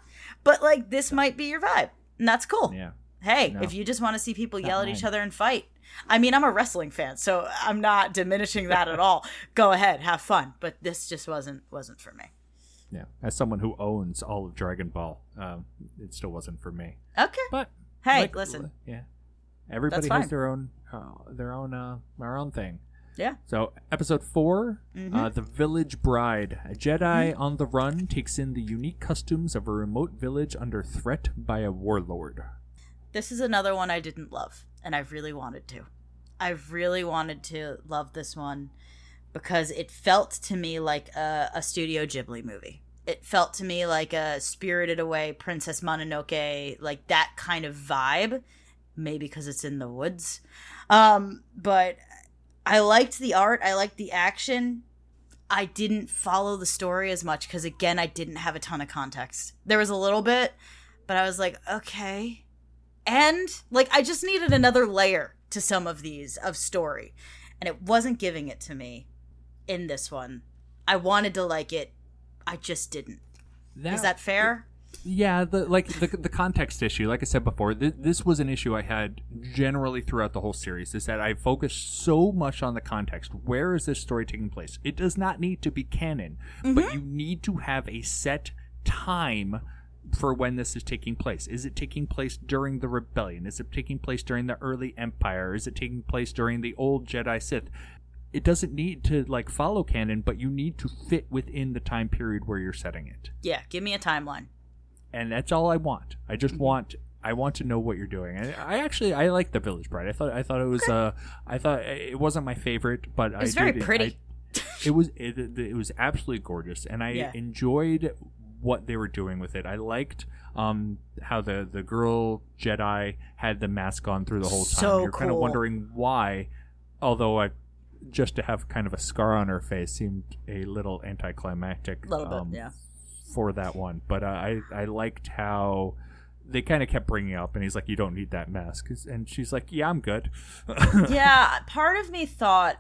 but, like, this might be your vibe, and that's cool. Yeah. Hey, if you just want to see people yell at each other and fight. I mean, I'm a wrestling fan, so I'm not diminishing that at all. Go ahead, have fun. But this just wasn't for me. Yeah, as someone who owns all of Dragon Ball, it still wasn't for me. Okay, but hey, listen, yeah, everybody has their own thing. Yeah. So, episode 4, The Village Bride. A Jedi on the run takes in the unique customs of a remote village under threat by a warlord. This is another one I didn't love, and I really wanted to. I really wanted to love this one because it felt to me like a Studio Ghibli movie. It felt to me like a Spirited Away, Princess Mononoke, like that kind of vibe. Maybe because it's in the woods. But I liked the art. I liked the action. I didn't follow the story as much because, again, I didn't have a ton of context. There was a little bit, but I was like, okay. And, like, I just needed another layer to some of these of story. And it wasn't giving it to me in this one. I wanted to like it. I just didn't. Is that fair? Yeah, the context issue, like I said before, this was an issue I had generally throughout the whole series, is that I focused so much on the context. Where is this story taking place? It does not need to be canon, but you need to have a set time for when this is taking place. Is it taking place during the Rebellion? Is it taking place during the early Empire? Is it taking place during the old Jedi Sith? It doesn't need to, like, follow canon, but you need to fit within the time period where you're setting it. Yeah, give me a timeline. And that's all I want. I just want to know what you're doing. I like The Village Bride. I thought it was I thought it wasn't my favorite, but it's very pretty. It was absolutely gorgeous, and I enjoyed what they were doing with it. I liked how the girl Jedi had the mask on through the whole time. So You're kind of cool. wondering why, although just to have kind of a scar on her face seemed a little anticlimactic. A little bit, yeah. For that one, but I liked how they kind of kept bringing up, and he's like, "You don't need that mask," and she's like, "Yeah, I'm good." Yeah, part of me thought,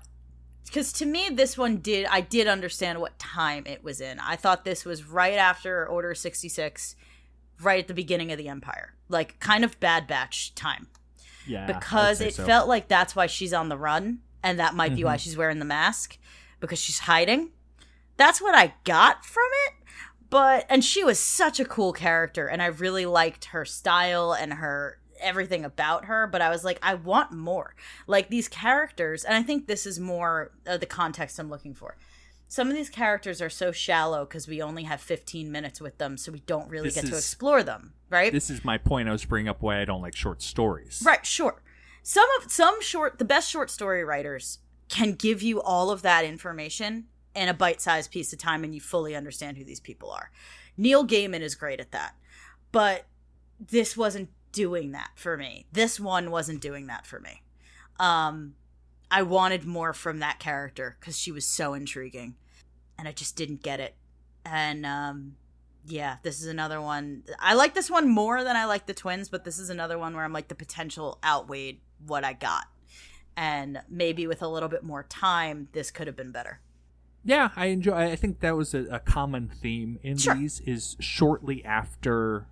because to me this one I did understand what time it was in. I thought this was right after Order 66, right at the beginning of the Empire, like kind of Bad Batch time. Yeah, because it felt like that's why she's on the run, and that might be why she's wearing the mask, because she's hiding. That's what I got from it. And she was such a cool character, and I really liked her style and her everything about her, but I was like, I want more. Like, these characters, and I think this is more the context I'm looking for. Some of these characters are so shallow because we only have 15 minutes with them, so we don't really get to explore them, right? This is my point. I was bringing up why I don't like short stories. Right, sure. The best short story writers can give you all of that information in a bite-sized piece of time, and you fully understand who these people are. Neil Gaiman is great at that, but this wasn't doing that for me. This one wasn't doing that for me. I wanted more from that character because she was so intriguing, and I just didn't get it. And this is another one. I like this one more than I like the twins, but this is another one where I'm like, the potential outweighed what I got, and maybe with a little bit more time, this could have been better. Yeah, I think that was a common theme in these, is shortly after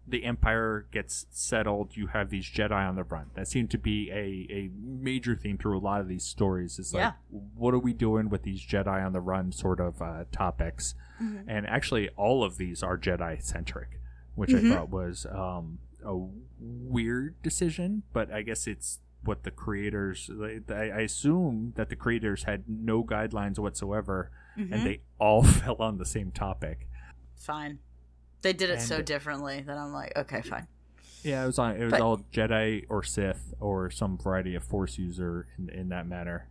the Empire gets settled, you have these Jedi on the run. That seemed to be a major theme through a lot of these stories, is like, what are we doing with these Jedi on the run sort of topics? Mm-hmm. And actually, all of these are Jedi-centric, which I thought was a weird decision, but I guess it's what the creators, I assume that the creators had no guidelines whatsoever, and they all fell on the same topic. Fine. They did it And- so differently that I'm like, okay, fine. Yeah, it was But- all Jedi or Sith or some variety of Force user in that manner.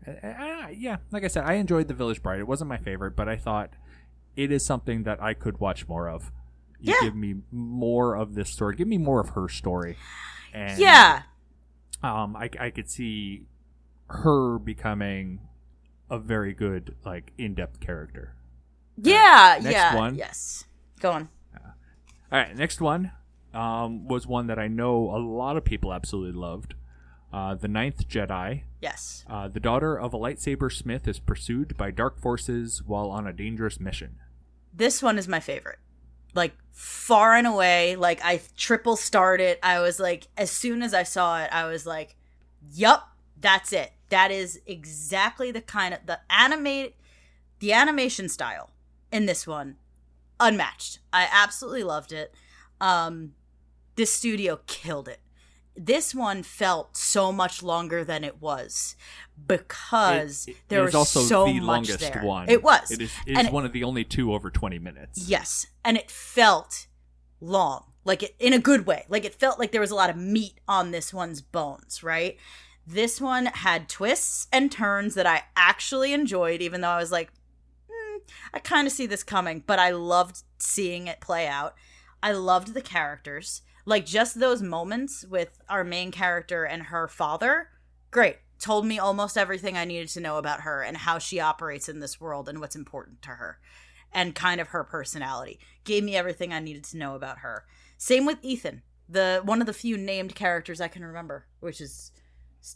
Yeah, like I said, I enjoyed The Village Bride. It wasn't my favorite, but I thought it is something that I could watch more of. You Yeah. give me more of this story. Give me more of her story. And, Yeah. I could see her becoming a very good, like, in-depth character. Yeah. Next yeah. one. Yes. Go on. All right, next one was one that I know a lot of people absolutely loved. The Ninth Jedi. Yes. The daughter of a lightsaber smith is pursued by dark forces while on a dangerous mission. This one is my favorite. Like, far and away. Like, I triple starred it. I was like, as soon as I saw it, I was like, yup, that's it. That is exactly the kind of, the animation style in this one, unmatched. I absolutely loved it. This studio killed it. This one felt so much longer than it was because there was also so the much longest there. one. It was. It And is one of the only two over 20 minutes. Yes, and it felt long, like it in a good way. Like it felt like there was a lot of meat on this one's bones, right? This one had twists and turns that I actually enjoyed, even though I was like, I kind of see this coming, but I loved seeing it play out. I loved the characters. Like, just those moments with our main character and her father, great. Told me almost everything I needed to know about her and how she operates in this world and what's important to her. And kind of her personality. Gave me everything I needed to know about her. Same with Ethan, one of the few named characters I can remember, which is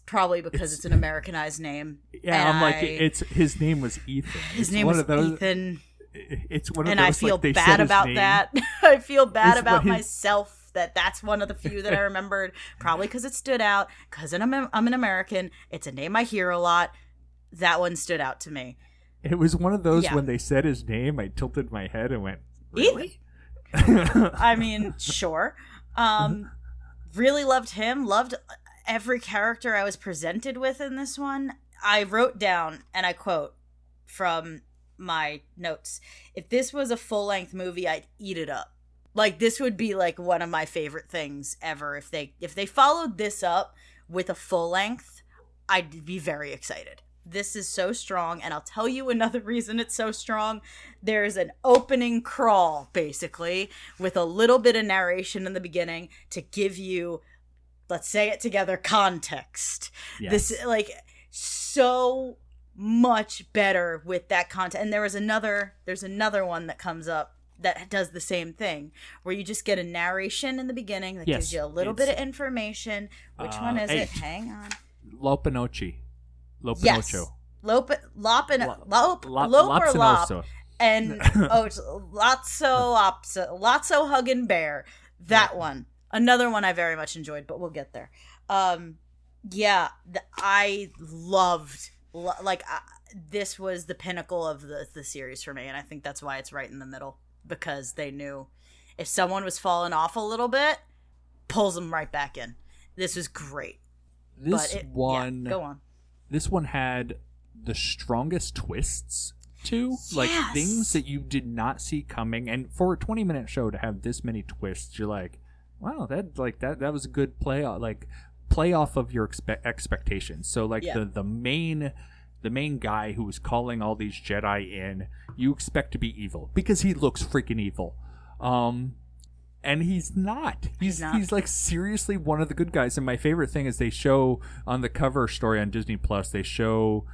probably because it's an Americanized name. Yeah, And I'm like, his name was Ethan. his name was Ethan. It's one of And those, I feel like, they bad said his about name. that. I feel bad It's about what his- myself that's one of the few that I remembered. Probably because it stood out. Because I'm an American. It's a name I hear a lot. That one stood out to me. It was one of those Yeah. when they said his name, I tilted my head and went, really? I mean, sure. Really loved him. Loved every character I was presented with in this one. I wrote down, and I quote from my notes, if this was a full-length movie, I'd eat it up. Like, this would be like one of my favorite things ever. If they followed this up with a full length, I'd be very excited. This is so strong, and I'll tell you another reason it's so strong. There's an opening crawl, basically, with a little bit of narration in the beginning to give you, let's say it together, context. Yes. This, like, so much better with that content. And there's another one that comes up that does the same thing, where you just get a narration in the beginning that gives you a little bit of information. Which one is it? Hang on. Lopinochi. Yes. Lopinocho. Lope or Lop. Lopsinoso. And it's Lotso Huggin' Bear. That one. Another one I very much enjoyed, but we'll get there. I loved, this was the pinnacle of the series for me, and I think that's why it's right in the middle, because they knew if someone was falling off a little bit, pulls them right back in. This was great. Go on. This one had the strongest twists too, like Yes. things that you did not see coming. And for a 20-minute show to have this many twists, you're like, wow, that was a good play off of your expectations. So the main guy who was calling all these Jedi in, you expect to be evil because he looks freaking evil. And he's not. He's like seriously one of the good guys. And my favorite thing is they show on the cover story on Disney Plus, they show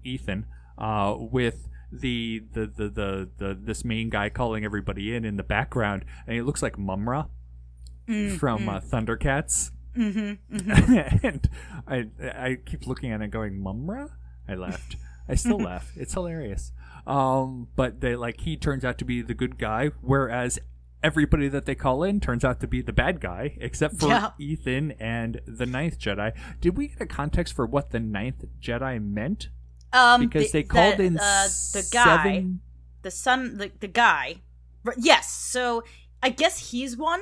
Ethan with this main guy calling everybody in the background, and he looks like Mumra from Thundercats. And I keep looking at it going, Mumra? I laughed. I still laugh. It's hilarious. But he turns out to be the good guy, whereas everybody that they call in turns out to be the bad guy, except for Ethan and the Ninth Jedi. Did we get a context for what the Ninth Jedi meant? Because they called in the guy, seven... the guy. Yes, so I guess he's one.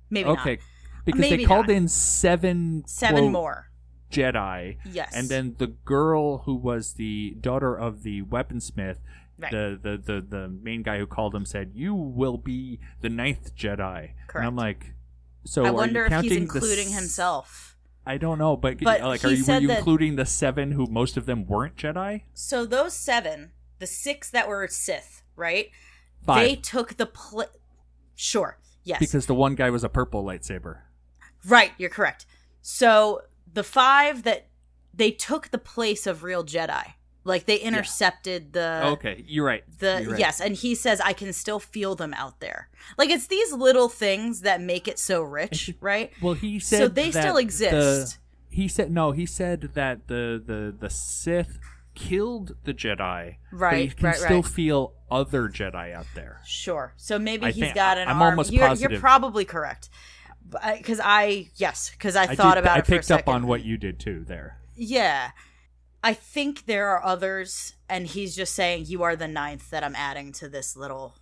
Maybe not. Okay, because Maybe they called not. in seven Seven more. Jedi. Yes. And then the girl who was the daughter of the weaponsmith Right. The main guy who called him said, "You will be the 9th Jedi." Correct. And I'm like, so I are wonder you if counting he's including himself. I don't know, but like, he were said you that- including the 7 who most of them weren't Jedi? So those 7, the 6 that were Sith, right? 5. They took the Sure. Yes. Because the one guy was a purple lightsaber. Right, you're correct. So the 5 that they took the place of real Jedi. Like they intercepted the Okay, you're right. You're right. Yes, and he says I can still feel them out there. Like it's these little things that make it so rich, right? Well, he said so they that still exist. He said that the Sith killed the Jedi, but Right, you can right, still right. feel other Jedi out there. Sure. So maybe I he's think- got an I'm arm. almost You're positive. probably correct. Because I thought about it for a I picked up second. on what you did too there. Yeah. I think there are others, and he's just saying you are the 9th that I'm adding to this little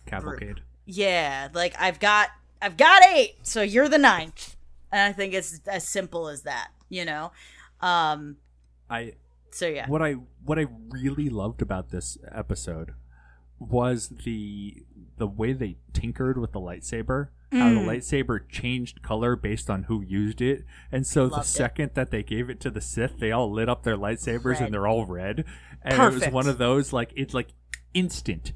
Cavalcade. Yeah, like I've got 8, so you're the 9th. And I think it's as simple as that, you know? So yeah. What I really loved about this episode was the way they tinkered with the lightsaber. How the lightsaber changed color based on who used it, and so the Loved it. second that they gave it to the Sith, they all lit up their lightsabers Red. and they're all red. And it was Perfect. one of those it's like instant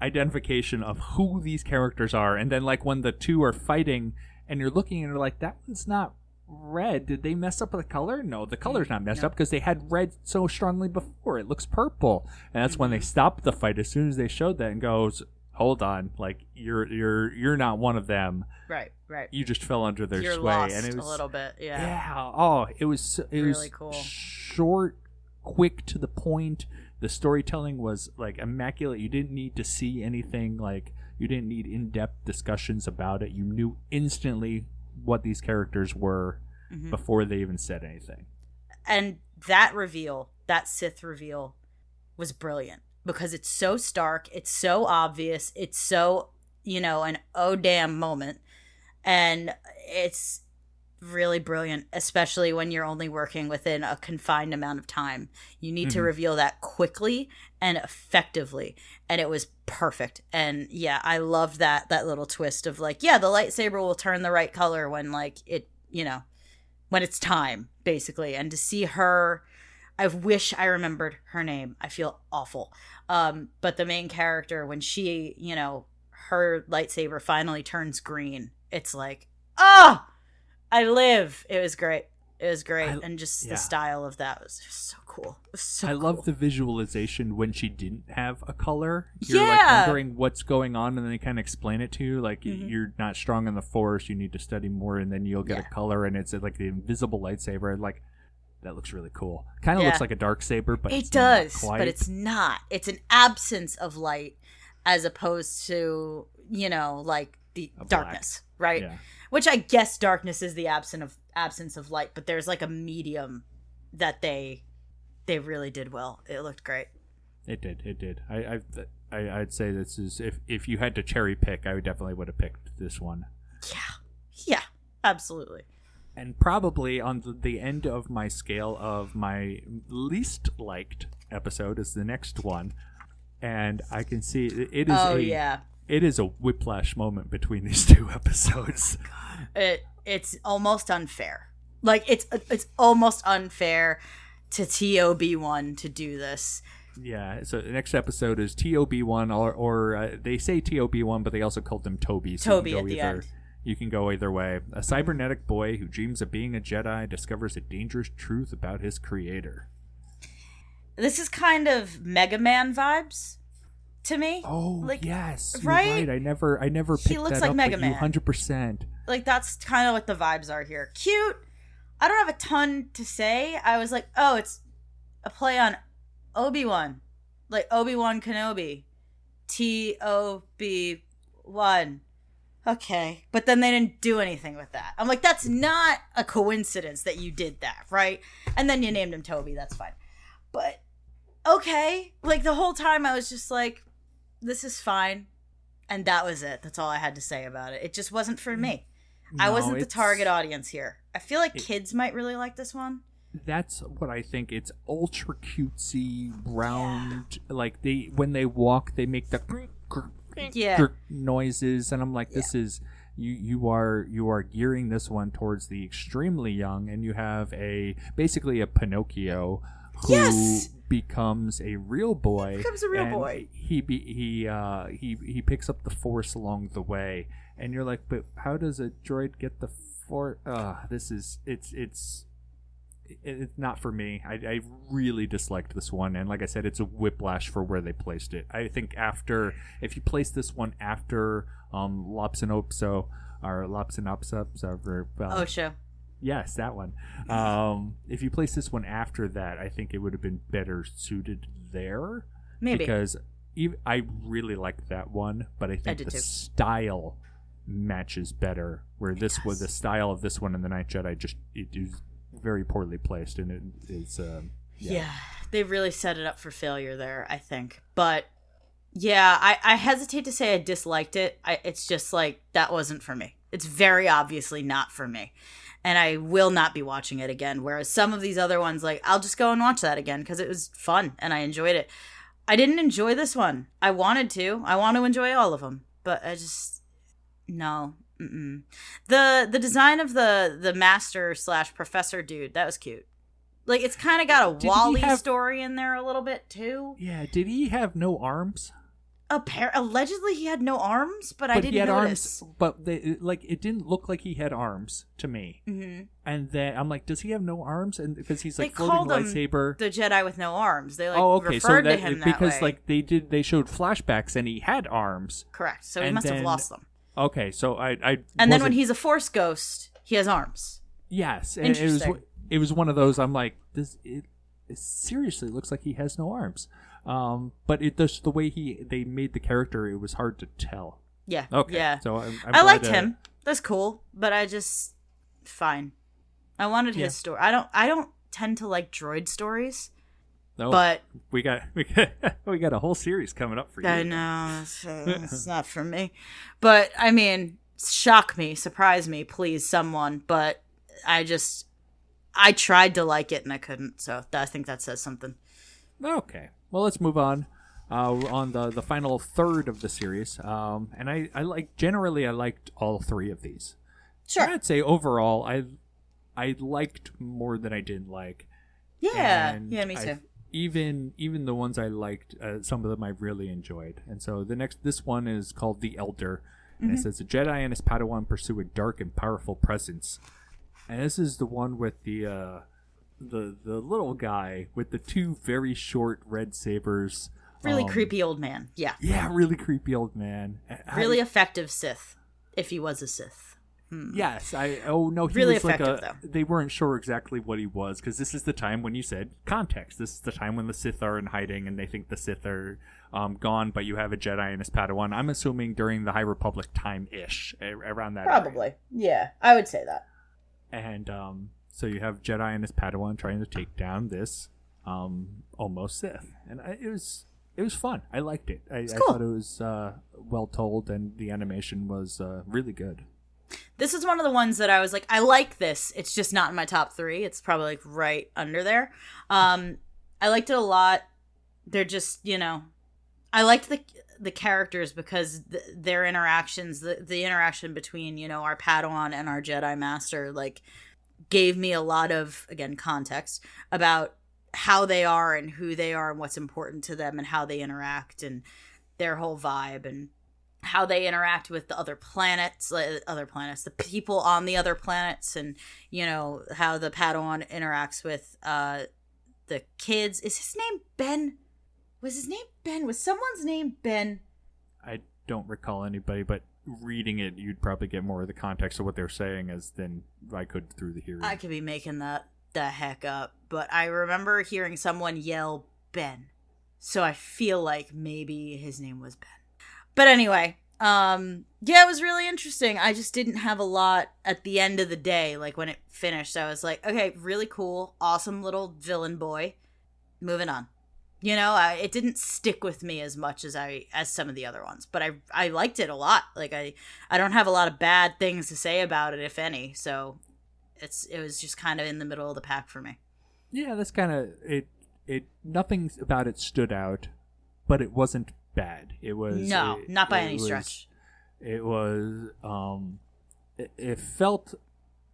identification of who these characters are. And then like when the two are fighting, and you're looking and you're like, that one's not red. Did they mess up the color? No, the color's not messed up because they had red so strongly before. It looks purple, and that's when they stopped the fight as soon as they showed that and goes, hold on, like you're not one of them. Right. You just fell under their You're sway, lost and it was a little bit. Yeah. yeah. Oh, it was Really cool. short, quick, to the point. The storytelling was like immaculate. You didn't need to see anything. Like you didn't need in-depth discussions about it. You knew instantly what these characters were before they even said anything. And that reveal, that Sith reveal, was brilliant because it's so stark, it's so obvious, it's so, an oh damn moment. And it's really brilliant, especially when you're only working within a confined amount of time. You need to reveal that quickly and effectively. And it was perfect. And yeah, I loved that little twist of like, yeah, the lightsaber will turn the right color when like it, when it's time, basically. And to see her, I wish I remembered her name. I feel awful. But the main character, when she, her lightsaber finally turns green, it's like, I live. It was great. And just the style of that was just so cool. It was so I cool. love the visualization when she didn't have a color. You're like Yeah. wondering what's going on, and then they kind of explain it to you. Like you're not strong in the Force, you need to study more, and then you'll get a color, and it's like the invisible lightsaber. Like that looks really cool. Kind of looks like a dark saber, but It it's not does, quite. but it's not. It's an absence of light as opposed to, like the darkness, right? Yeah. Which I guess darkness is the absence of light, but there's like a medium that they really did well. It looked great. It did. I'd say this is if you had to cherry pick, I definitely would have picked this one. Yeah, absolutely. And probably on the end of my scale of my least liked episode is the next one, and I can see it is it is a whiplash moment between these two episodes. It's almost unfair. Like it's almost unfair to TOB1 to do this. Yeah, so the next episode is TOB1, or they say TOB1, but they also called them Toby. So Toby at the end. You can go either way. A cybernetic boy who dreams of being a Jedi discovers a dangerous truth about his creator. This is kind of Mega Man vibes to me. Oh, like, yes, right? You're right. I never picked He looks that like up, Mega but you Man. 100%. Like that's kind of what the vibes are here. Cute. I don't have a ton to say. I was like, oh, it's a play on Obi-Wan, like Obi-Wan Kenobi, TOB1. Okay, but then they didn't do anything with that. I'm like, that's not a coincidence that you did that, right? And then you named him Toby. That's fine. But okay, like the whole time I was just like, this is fine. And that was it. That's all I had to say about it. It just wasn't for me. I No, wasn't the it's- target audience here. I feel like kids might really like this one. that's what I think. It's ultra cutesy, round. Like when they walk, they make the noises, and I'm like, this is you are gearing this one towards the extremely young, and you have basically a Pinocchio who becomes a real boy. He picks up the Force along the way, and you're like, but how does a droid get the Force? It's not for me. I really disliked this one, and like I said, it's a whiplash for where they placed it. I think if you place this one after Lopsinopso or Lopsinopsa, Osho. Yes, that one. If you place this one after that, I think it would have been better suited there. Maybe. Because I really liked that one, but I think the style matches better. Where the style of this one and the Ninth Jedi it is very poorly placed, and it is. They really set it up for failure there, I think. But yeah, I hesitate to say I disliked it. It's just like that wasn't for me. It's very obviously not for me. And I will not be watching it again. Whereas some of these other ones, like, I'll just go and watch that again because it was fun and I enjoyed it. I didn't enjoy this one. I wanted to. I want to enjoy all of them. But I just... No. Mm-mm. The design of the master / professor dude, that was cute. Like, it's kind of got a Wally story in there a little bit, too. Yeah, did he have no arms? Allegedly he had no arms, but I didn't notice. Arms, but it didn't look like he had arms to me. Mm-hmm. And then I'm like, does he have no arms? And because he's like floating lightsaber, the Jedi with no arms. They referred to him that because way. they showed flashbacks and he had arms. Correct. So he must have lost them. Okay, so and then when he's a Force ghost, he has arms. Yes, and it was one of those. I'm like, it seriously looks like he has no arms. But it does the way they made the character. It was hard to tell. Yeah. Okay. Yeah. So I liked him. That's cool. But I just fine. I wanted his story. I don't tend to like droid stories. No. But we got a whole series coming up for you. I know it's not for me. But I mean, shock me, surprise me, please, someone. But I tried to like it and I couldn't. So I think that says something. Okay. Well, let's move on. On the final third of the series, and I liked all three of these. Sure. I'd say overall, I liked more than I didn't like. Yeah, me too. Even the ones I liked, some of them I really enjoyed. And so this one is called The Elder, and it says a Jedi and his Padawan pursue a dark and powerful presence. And this is the one with the little guy with the two very short red sabers. Really creepy old man. Yeah. Yeah, really creepy old man. Really effective Sith, if he was a Sith. Yes. He really was effective, though. They weren't sure exactly what he was, because this is the time when you said context. This is the time when the Sith are in hiding and they think the Sith are gone, but you have a Jedi and his Padawan. I'm assuming during the High Republic time-ish, around that Probably. area. Yeah, I would say that. And so you have Jedi and his Padawan trying to take down this almost Sith. And it was fun. I liked it. I thought it was well told, and the animation was really good. This is one of the ones that I was like, I like this. It's just not in my top 3. It's probably like right under there. I liked it a lot. They're just, I liked the characters because their interactions, the interaction between, our Padawan and our Jedi Master, like, gave me a lot of, again, context about how they are and who they are and what's important to them and how they interact and their whole vibe and how they interact with the other planets, the people on the other planets, and, how the Padawan interacts with the kids. Is his name Ben? Was his name Ben? Was someone's name Ben? I don't recall anybody, but reading it, you'd probably get more of the context of what they're saying than I could through the hearing. I could be making that the heck up, but I remember hearing someone yell Ben. So I feel like maybe his name was Ben. But anyway, it was really interesting. I just didn't have a lot at the end of the day. Like, when it finished, I was like, okay, really cool, awesome little villain boy. Moving on. It didn't stick with me as much as some of the other ones, but I liked it a lot. Like, I don't have a lot of bad things to say about it, if any. So it was just kind of in the middle of the pack for me. Yeah, that's kind of it. Nothing about it stood out, but it wasn't bad. It was not by any stretch. It was. It felt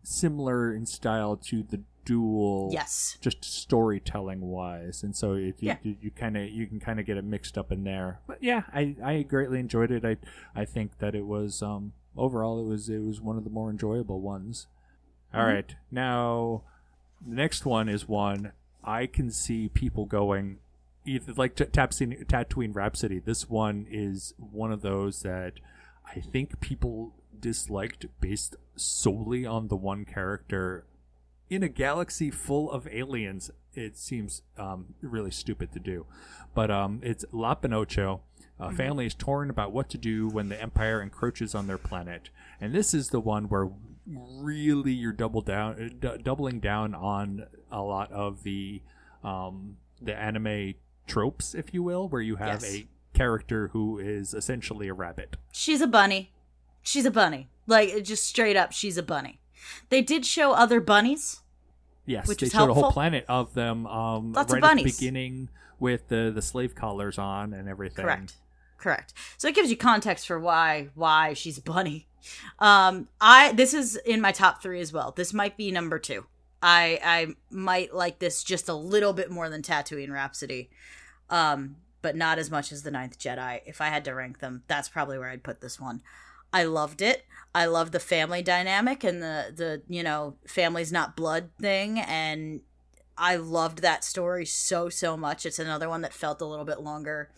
similar in style to the Duel. Yes. Just storytelling wise, and so you can kind of get it mixed up in there. But yeah, I greatly enjoyed it. I think that it was overall it was one of the more enjoyable ones. All right, now the next one is one I can see people going either like Tatooine Rhapsody. This one is one of those that I think people disliked based solely on the one character. In a galaxy full of aliens, it seems really stupid to do. But it's La Pinocho. A family is torn about what to do when the Empire encroaches on their planet. And this is the one where really you're doubling down on a lot of the anime tropes, if you will, where you have a character who is essentially a rabbit. She's a bunny. Like, just straight up, she's a bunny. They did show other bunnies. Yes, which they is showed helpful. a whole planet of them Lots right of at bunnies. the beginning with the slave collars on and everything. Correct. So it gives you context for why she's a bunny. This is in my top 3 as well. This might be number 2. I might like this just a little bit more than Tatooine Rhapsody, but not as much as The Ninth Jedi. If I had to rank them, that's probably where I'd put this one. I loved it. I love the family dynamic and the family's not blood thing, and I loved that story so much. It's another one that felt a little bit longer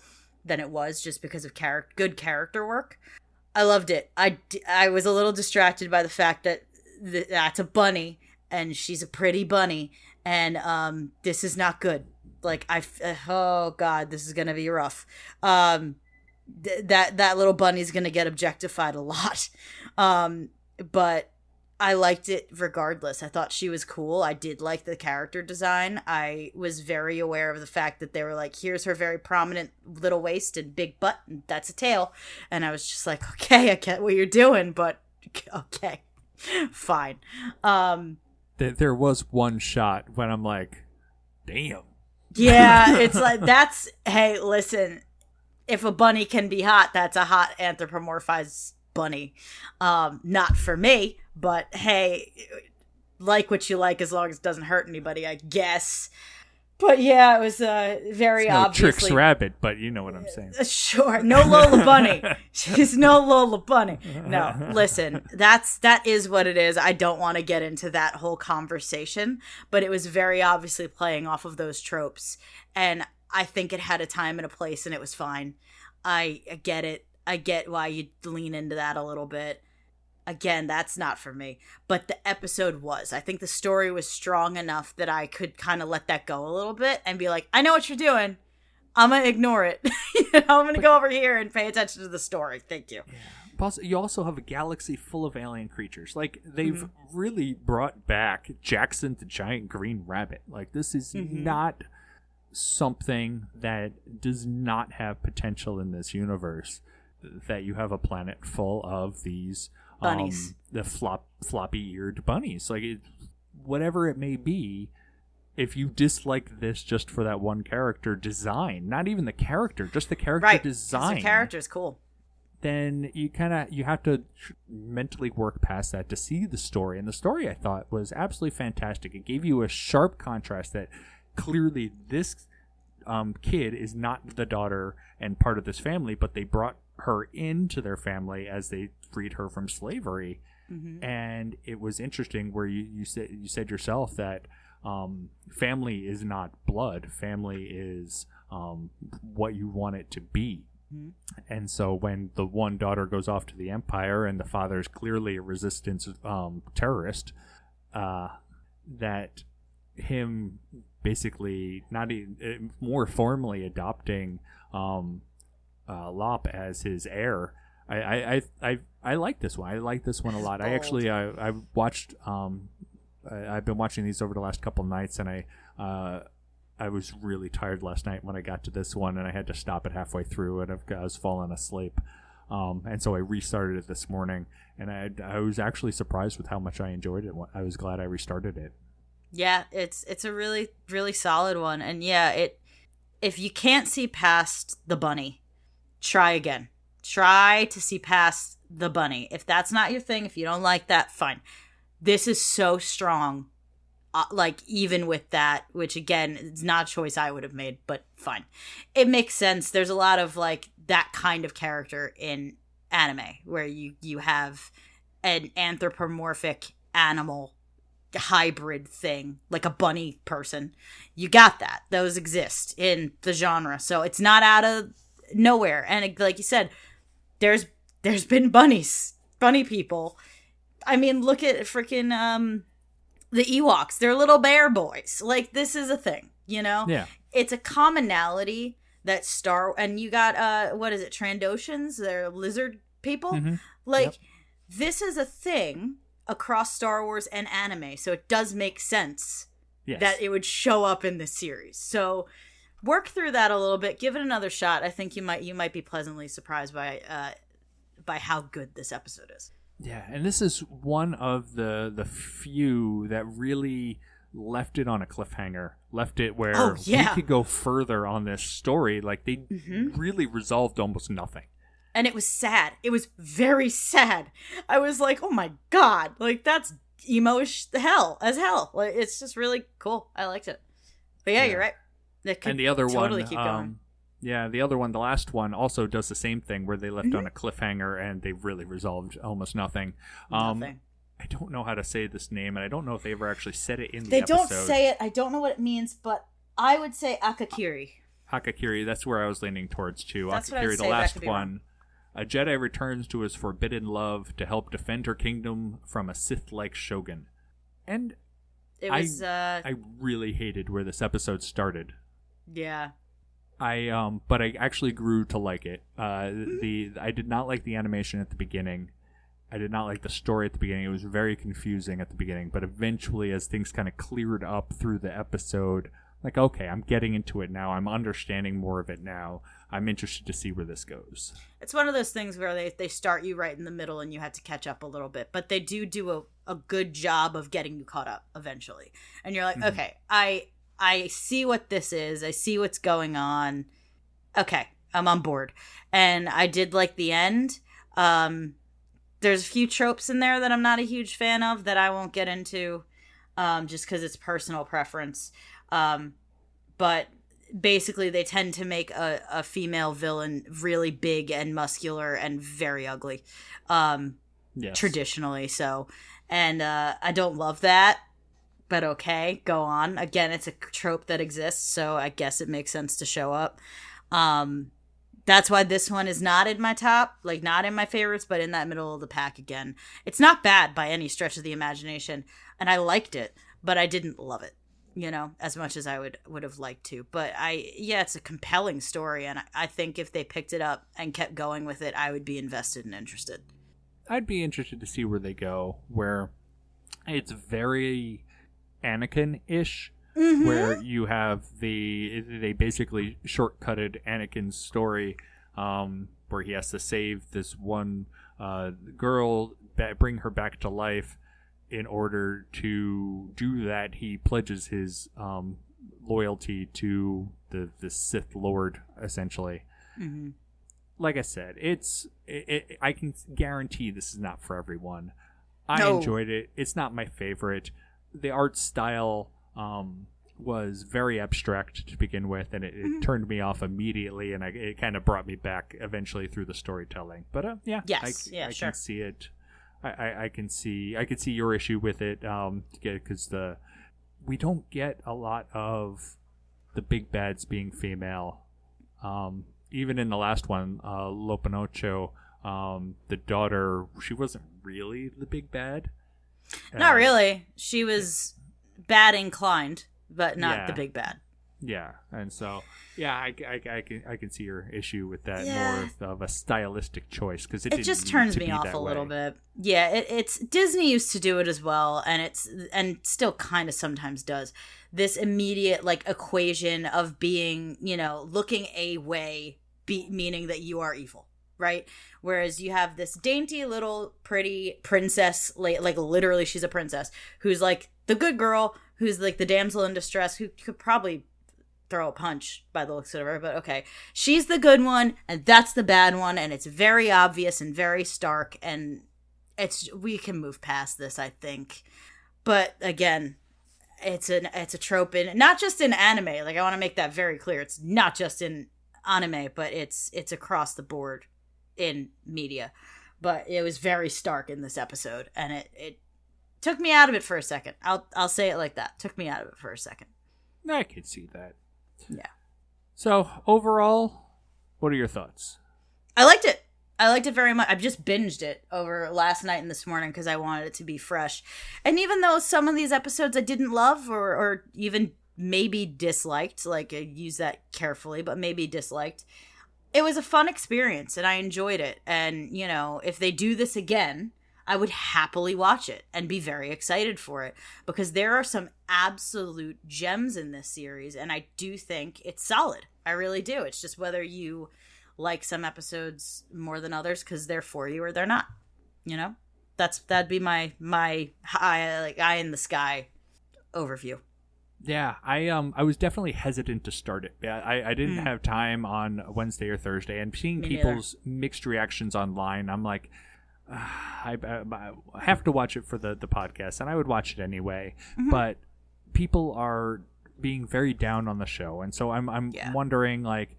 than it was just because of good character work. I loved it. I was a little distracted by the fact that that's a bunny and she's a pretty bunny, and this is not good. Like, oh god, this is gonna be rough. That little bunny's gonna get objectified a lot, but I liked it regardless. I thought she was cool. I did like the character design. I was very aware of the fact that they were like, here's her very prominent little waist and big butt, and that's a tail. And I was just like, okay, I get what you're doing, but okay, fine. There was one shot when I'm like, damn. Yeah, it's like, hey, listen, if a bunny can be hot, that's a hot anthropomorphized bunny. Not for me, but hey, like what you like as long as it doesn't hurt anybody, I guess. But yeah, it was very it's no obviously Trix Rabbit, but you know what I'm saying. Sure, no Lola Bunny. She's no Lola Bunny. No, listen, that is what it is. I don't want to get into that whole conversation, but it was very obviously playing off of those tropes, and I think it had a time and a place, and it was fine. I get it. I get why you lean into that a little bit. Again, that's not for me. But the episode was. I think the story was strong enough that I could kind of let that go a little bit and be like, I know what you're doing. I'm going to ignore it. I'm going to go over here and pay attention to the story. Thank you. Yeah. You also have a galaxy full of alien creatures. Like, they've really brought back Jackson the Giant Green Rabbit. Like, this is not something that does not have potential in this universe. That you have a planet full of these bunnies, the floppy-eared bunnies. Like, whatever it may be, if you dislike this just for that one character design, not even the character, just the character design, the character's cool, then you have to mentally work past that to see the story. And the story, I thought, was absolutely fantastic. It gave you a sharp contrast that clearly this kid is not the daughter and part of this family, but they brought her into their family as they freed her from slavery. And it was interesting where you said yourself that family is not blood. Family is what you want it to be. And so when the one daughter goes off to the Empire and the father is clearly a resistance terrorist, that him basically not even, more formally adopting Lop as his heir. I like this one. I like this one a lot. I watched. I've been watching these over the last couple nights, and I was really tired last night when I got to this one, and I had to stop it halfway through, and I was falling asleep. And so I restarted it this morning, and I was actually surprised with how much I enjoyed it. I was glad I restarted it. Yeah, it's a really, really solid one. And yeah, if you can't see past the bunny, try again. Try to see past the bunny. If that's not your thing, if you don't like that, fine. This is so strong. Like, even with that, which again, it's not a choice I would have made, but fine. It makes sense. There's a lot of like that kind of character in anime where you have an anthropomorphic animal hybrid thing, like a bunny person. You got that. Those exist in the genre. So it's not out of nowhere. And like you said, there's been bunny people. I mean, look at freaking the Ewoks. They're little bear boys. Like, this is a thing, you know? Yeah. It's a commonality that and you got what is it, Trandoshans? They're lizard people. Mm-hmm. Like, Yep. This is a thing across Star Wars and anime, so it does make sense Yes. that it would show up in this series. So work through that a little bit, give it another shot. I think you might be pleasantly surprised by how good this episode is. Yeah, and this is one of the few that really left it on a cliffhanger, left it where we could go further on this story. Like, they really resolved almost nothing. And it was sad. It was very sad. I was like, oh my God, like, that's emo-ish hell. Like, it's just really cool. I liked it. But yeah, you're right. And the other totally one, keep going. yeah, the other one, the last one, also does the same thing where they left on a cliffhanger and they really resolved almost nothing. Nothing. I don't know how to say this name, and I don't know if they ever actually said it in the They episode. don't say it. I don't know what it means, but I would say Akakiri. Hakakiri, that's where I was leaning towards too. That's what I would Hakakiri, say, the but I last could be one. wrong. A Jedi returns to his forbidden love to help defend her kingdom from a Sith-like shogun. And It was I really hated where this episode started. yeah. But I actually grew to like it. I did not like the animation at the beginning. I did not like the story at the beginning. It was very confusing at the beginning, but eventually, as things kind of cleared up through the episode, like, okay, I'm getting into it now. I'm understanding more of it now. I'm interested to see where this goes. It's one of those things where they start you right in the middle and you have to catch up a little bit, but they do a good job of getting you caught up eventually. And you're like, okay, I see what this is. I see what's going on. Okay, I'm on board. And I did like the end. There's a few tropes in there that I'm not a huge fan of that I won't get into just because it's personal preference. But basically they tend to make a female villain really big and muscular and very ugly. Yes. Traditionally so. And I don't love that. But okay, go on. Again, it's a trope that exists, so I guess it makes sense to show up. That's why this one is not in my top, like not in my favorites, but in that middle of the pack again. It's not bad by any stretch of the imagination, and I liked it, but I didn't love it, you know, as much as I would have liked to. But it's a compelling story, and I think if they picked it up and kept going with it, I would be invested and interested. I'd be interested to see where they go, where it's very Anakin-ish, where you have they basically shortcutted Anakin's story, where he has to save this one girl, bring her back to life. In order to do that, he pledges his loyalty to the Sith Lord, essentially. Mm-hmm. Like I said, I can guarantee this is not for everyone. I No. enjoyed it. It's not my favorite. The art style was very abstract to begin with, and it turned me off immediately, and it kind of brought me back eventually through the storytelling. But Yes. I Sure. can see it. I can see your issue with it, because we don't get a lot of the big bads being female. Even in the last one, Lopinocho, the daughter, she wasn't really the big bad. Not really. She was bad inclined, but not Yeah. the big bad. Yeah, and so I can see your issue with that, Yeah. more of a stylistic choice, because It just turns me off a little bit. Yeah, it's Disney used to do it as well, and still kind of sometimes does. This immediate like equation of being, you know, looking a way, meaning that you are evil, right? Whereas you have this dainty little pretty princess, like literally she's a princess, who's like the good girl who's like the damsel in distress who could probably throw a punch by the looks of her, but okay. She's the good one, and that's the bad one, and it's very obvious and very stark, and we can move past this, I think. But again, it's a trope in not just in anime. Like, I want to make that very clear. It's not just in anime, but it's across the board in media. But it was very stark in this episode, and it took me out of it for a second. I'll say it like that. Took me out of it for a second. I can see that. Yeah. So overall, what are your thoughts? I liked it. I liked it very much. I've just binged it over last night and this morning because I wanted it to be fresh. And even though some of these episodes I didn't love or even maybe disliked, like I use that carefully, but maybe disliked, it was a fun experience and I enjoyed it. And, you know, if they do this again, I would happily watch it and be very excited for it because there are some absolute gems in this series and I do think it's solid. I really do. It's just whether you like some episodes more than others because they're for you or they're not. You know, that'd be my eye in the sky overview. Yeah, I was definitely hesitant to start it. Yeah, I didn't have time on Wednesday or Thursday, and seeing people's mixed reactions online, I'm like, I have to watch it for the podcast, and I would watch it anyway. But people are being very down on the show, and so I'm wondering, like,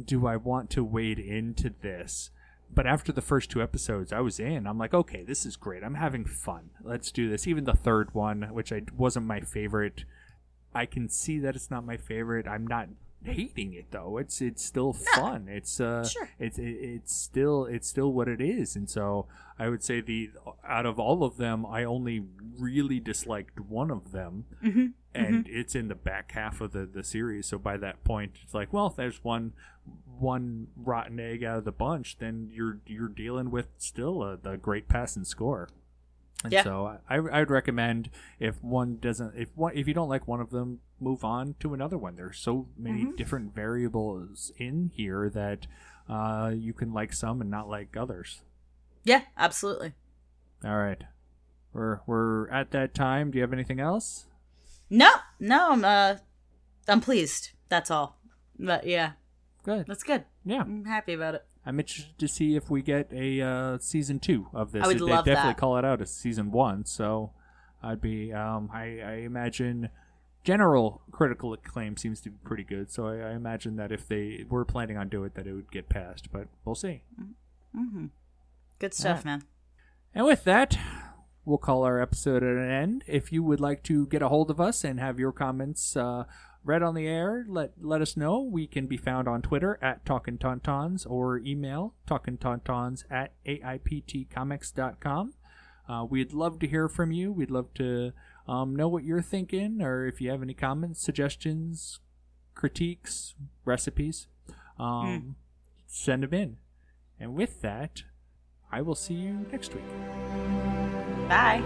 do I want to wade into this? But after the first 2 episodes, I was in. I'm like, okay, this is great. I'm having fun. Let's do this. Even the third one, which wasn't my favorite, I can see that it's not my favorite. I'm not hating it though. It's still fun. It's sure. it's still what it is. And so I would say out of all of them, I only really disliked one of them, and it's in the back half of the series. So by that point, it's like, well, if there's one rotten egg out of the bunch, then you're dealing with still the great passing score. And so I would recommend if you don't like one of them, move on to another one. There's so many different variables in here that you can like some and not like others. Yeah, absolutely. All right, we're at that time. Do you have anything else? No, I'm pleased. That's all. But yeah, good. That's good. Yeah, I'm happy about it. I'm interested to see if we get a season 2 of this. I would love they definitely that. call it out as season 1, so I'd be. I imagine general critical acclaim seems to be pretty good, so I imagine that if they were planning on doing it, that it would get passed. But we'll see. Good stuff, man. And with that, we'll call our episode at an end. If you would like to get a hold of us and have your comments read on the air, let us know. We can be found on Twitter at Talkin Tauntauns or email talkintauntauns@aiptcomics.com. We'd love to hear from you. We'd love to know what you're thinking, or if you have any comments, suggestions, critiques, recipes, send them in. And with that, I will see you next week. Bye.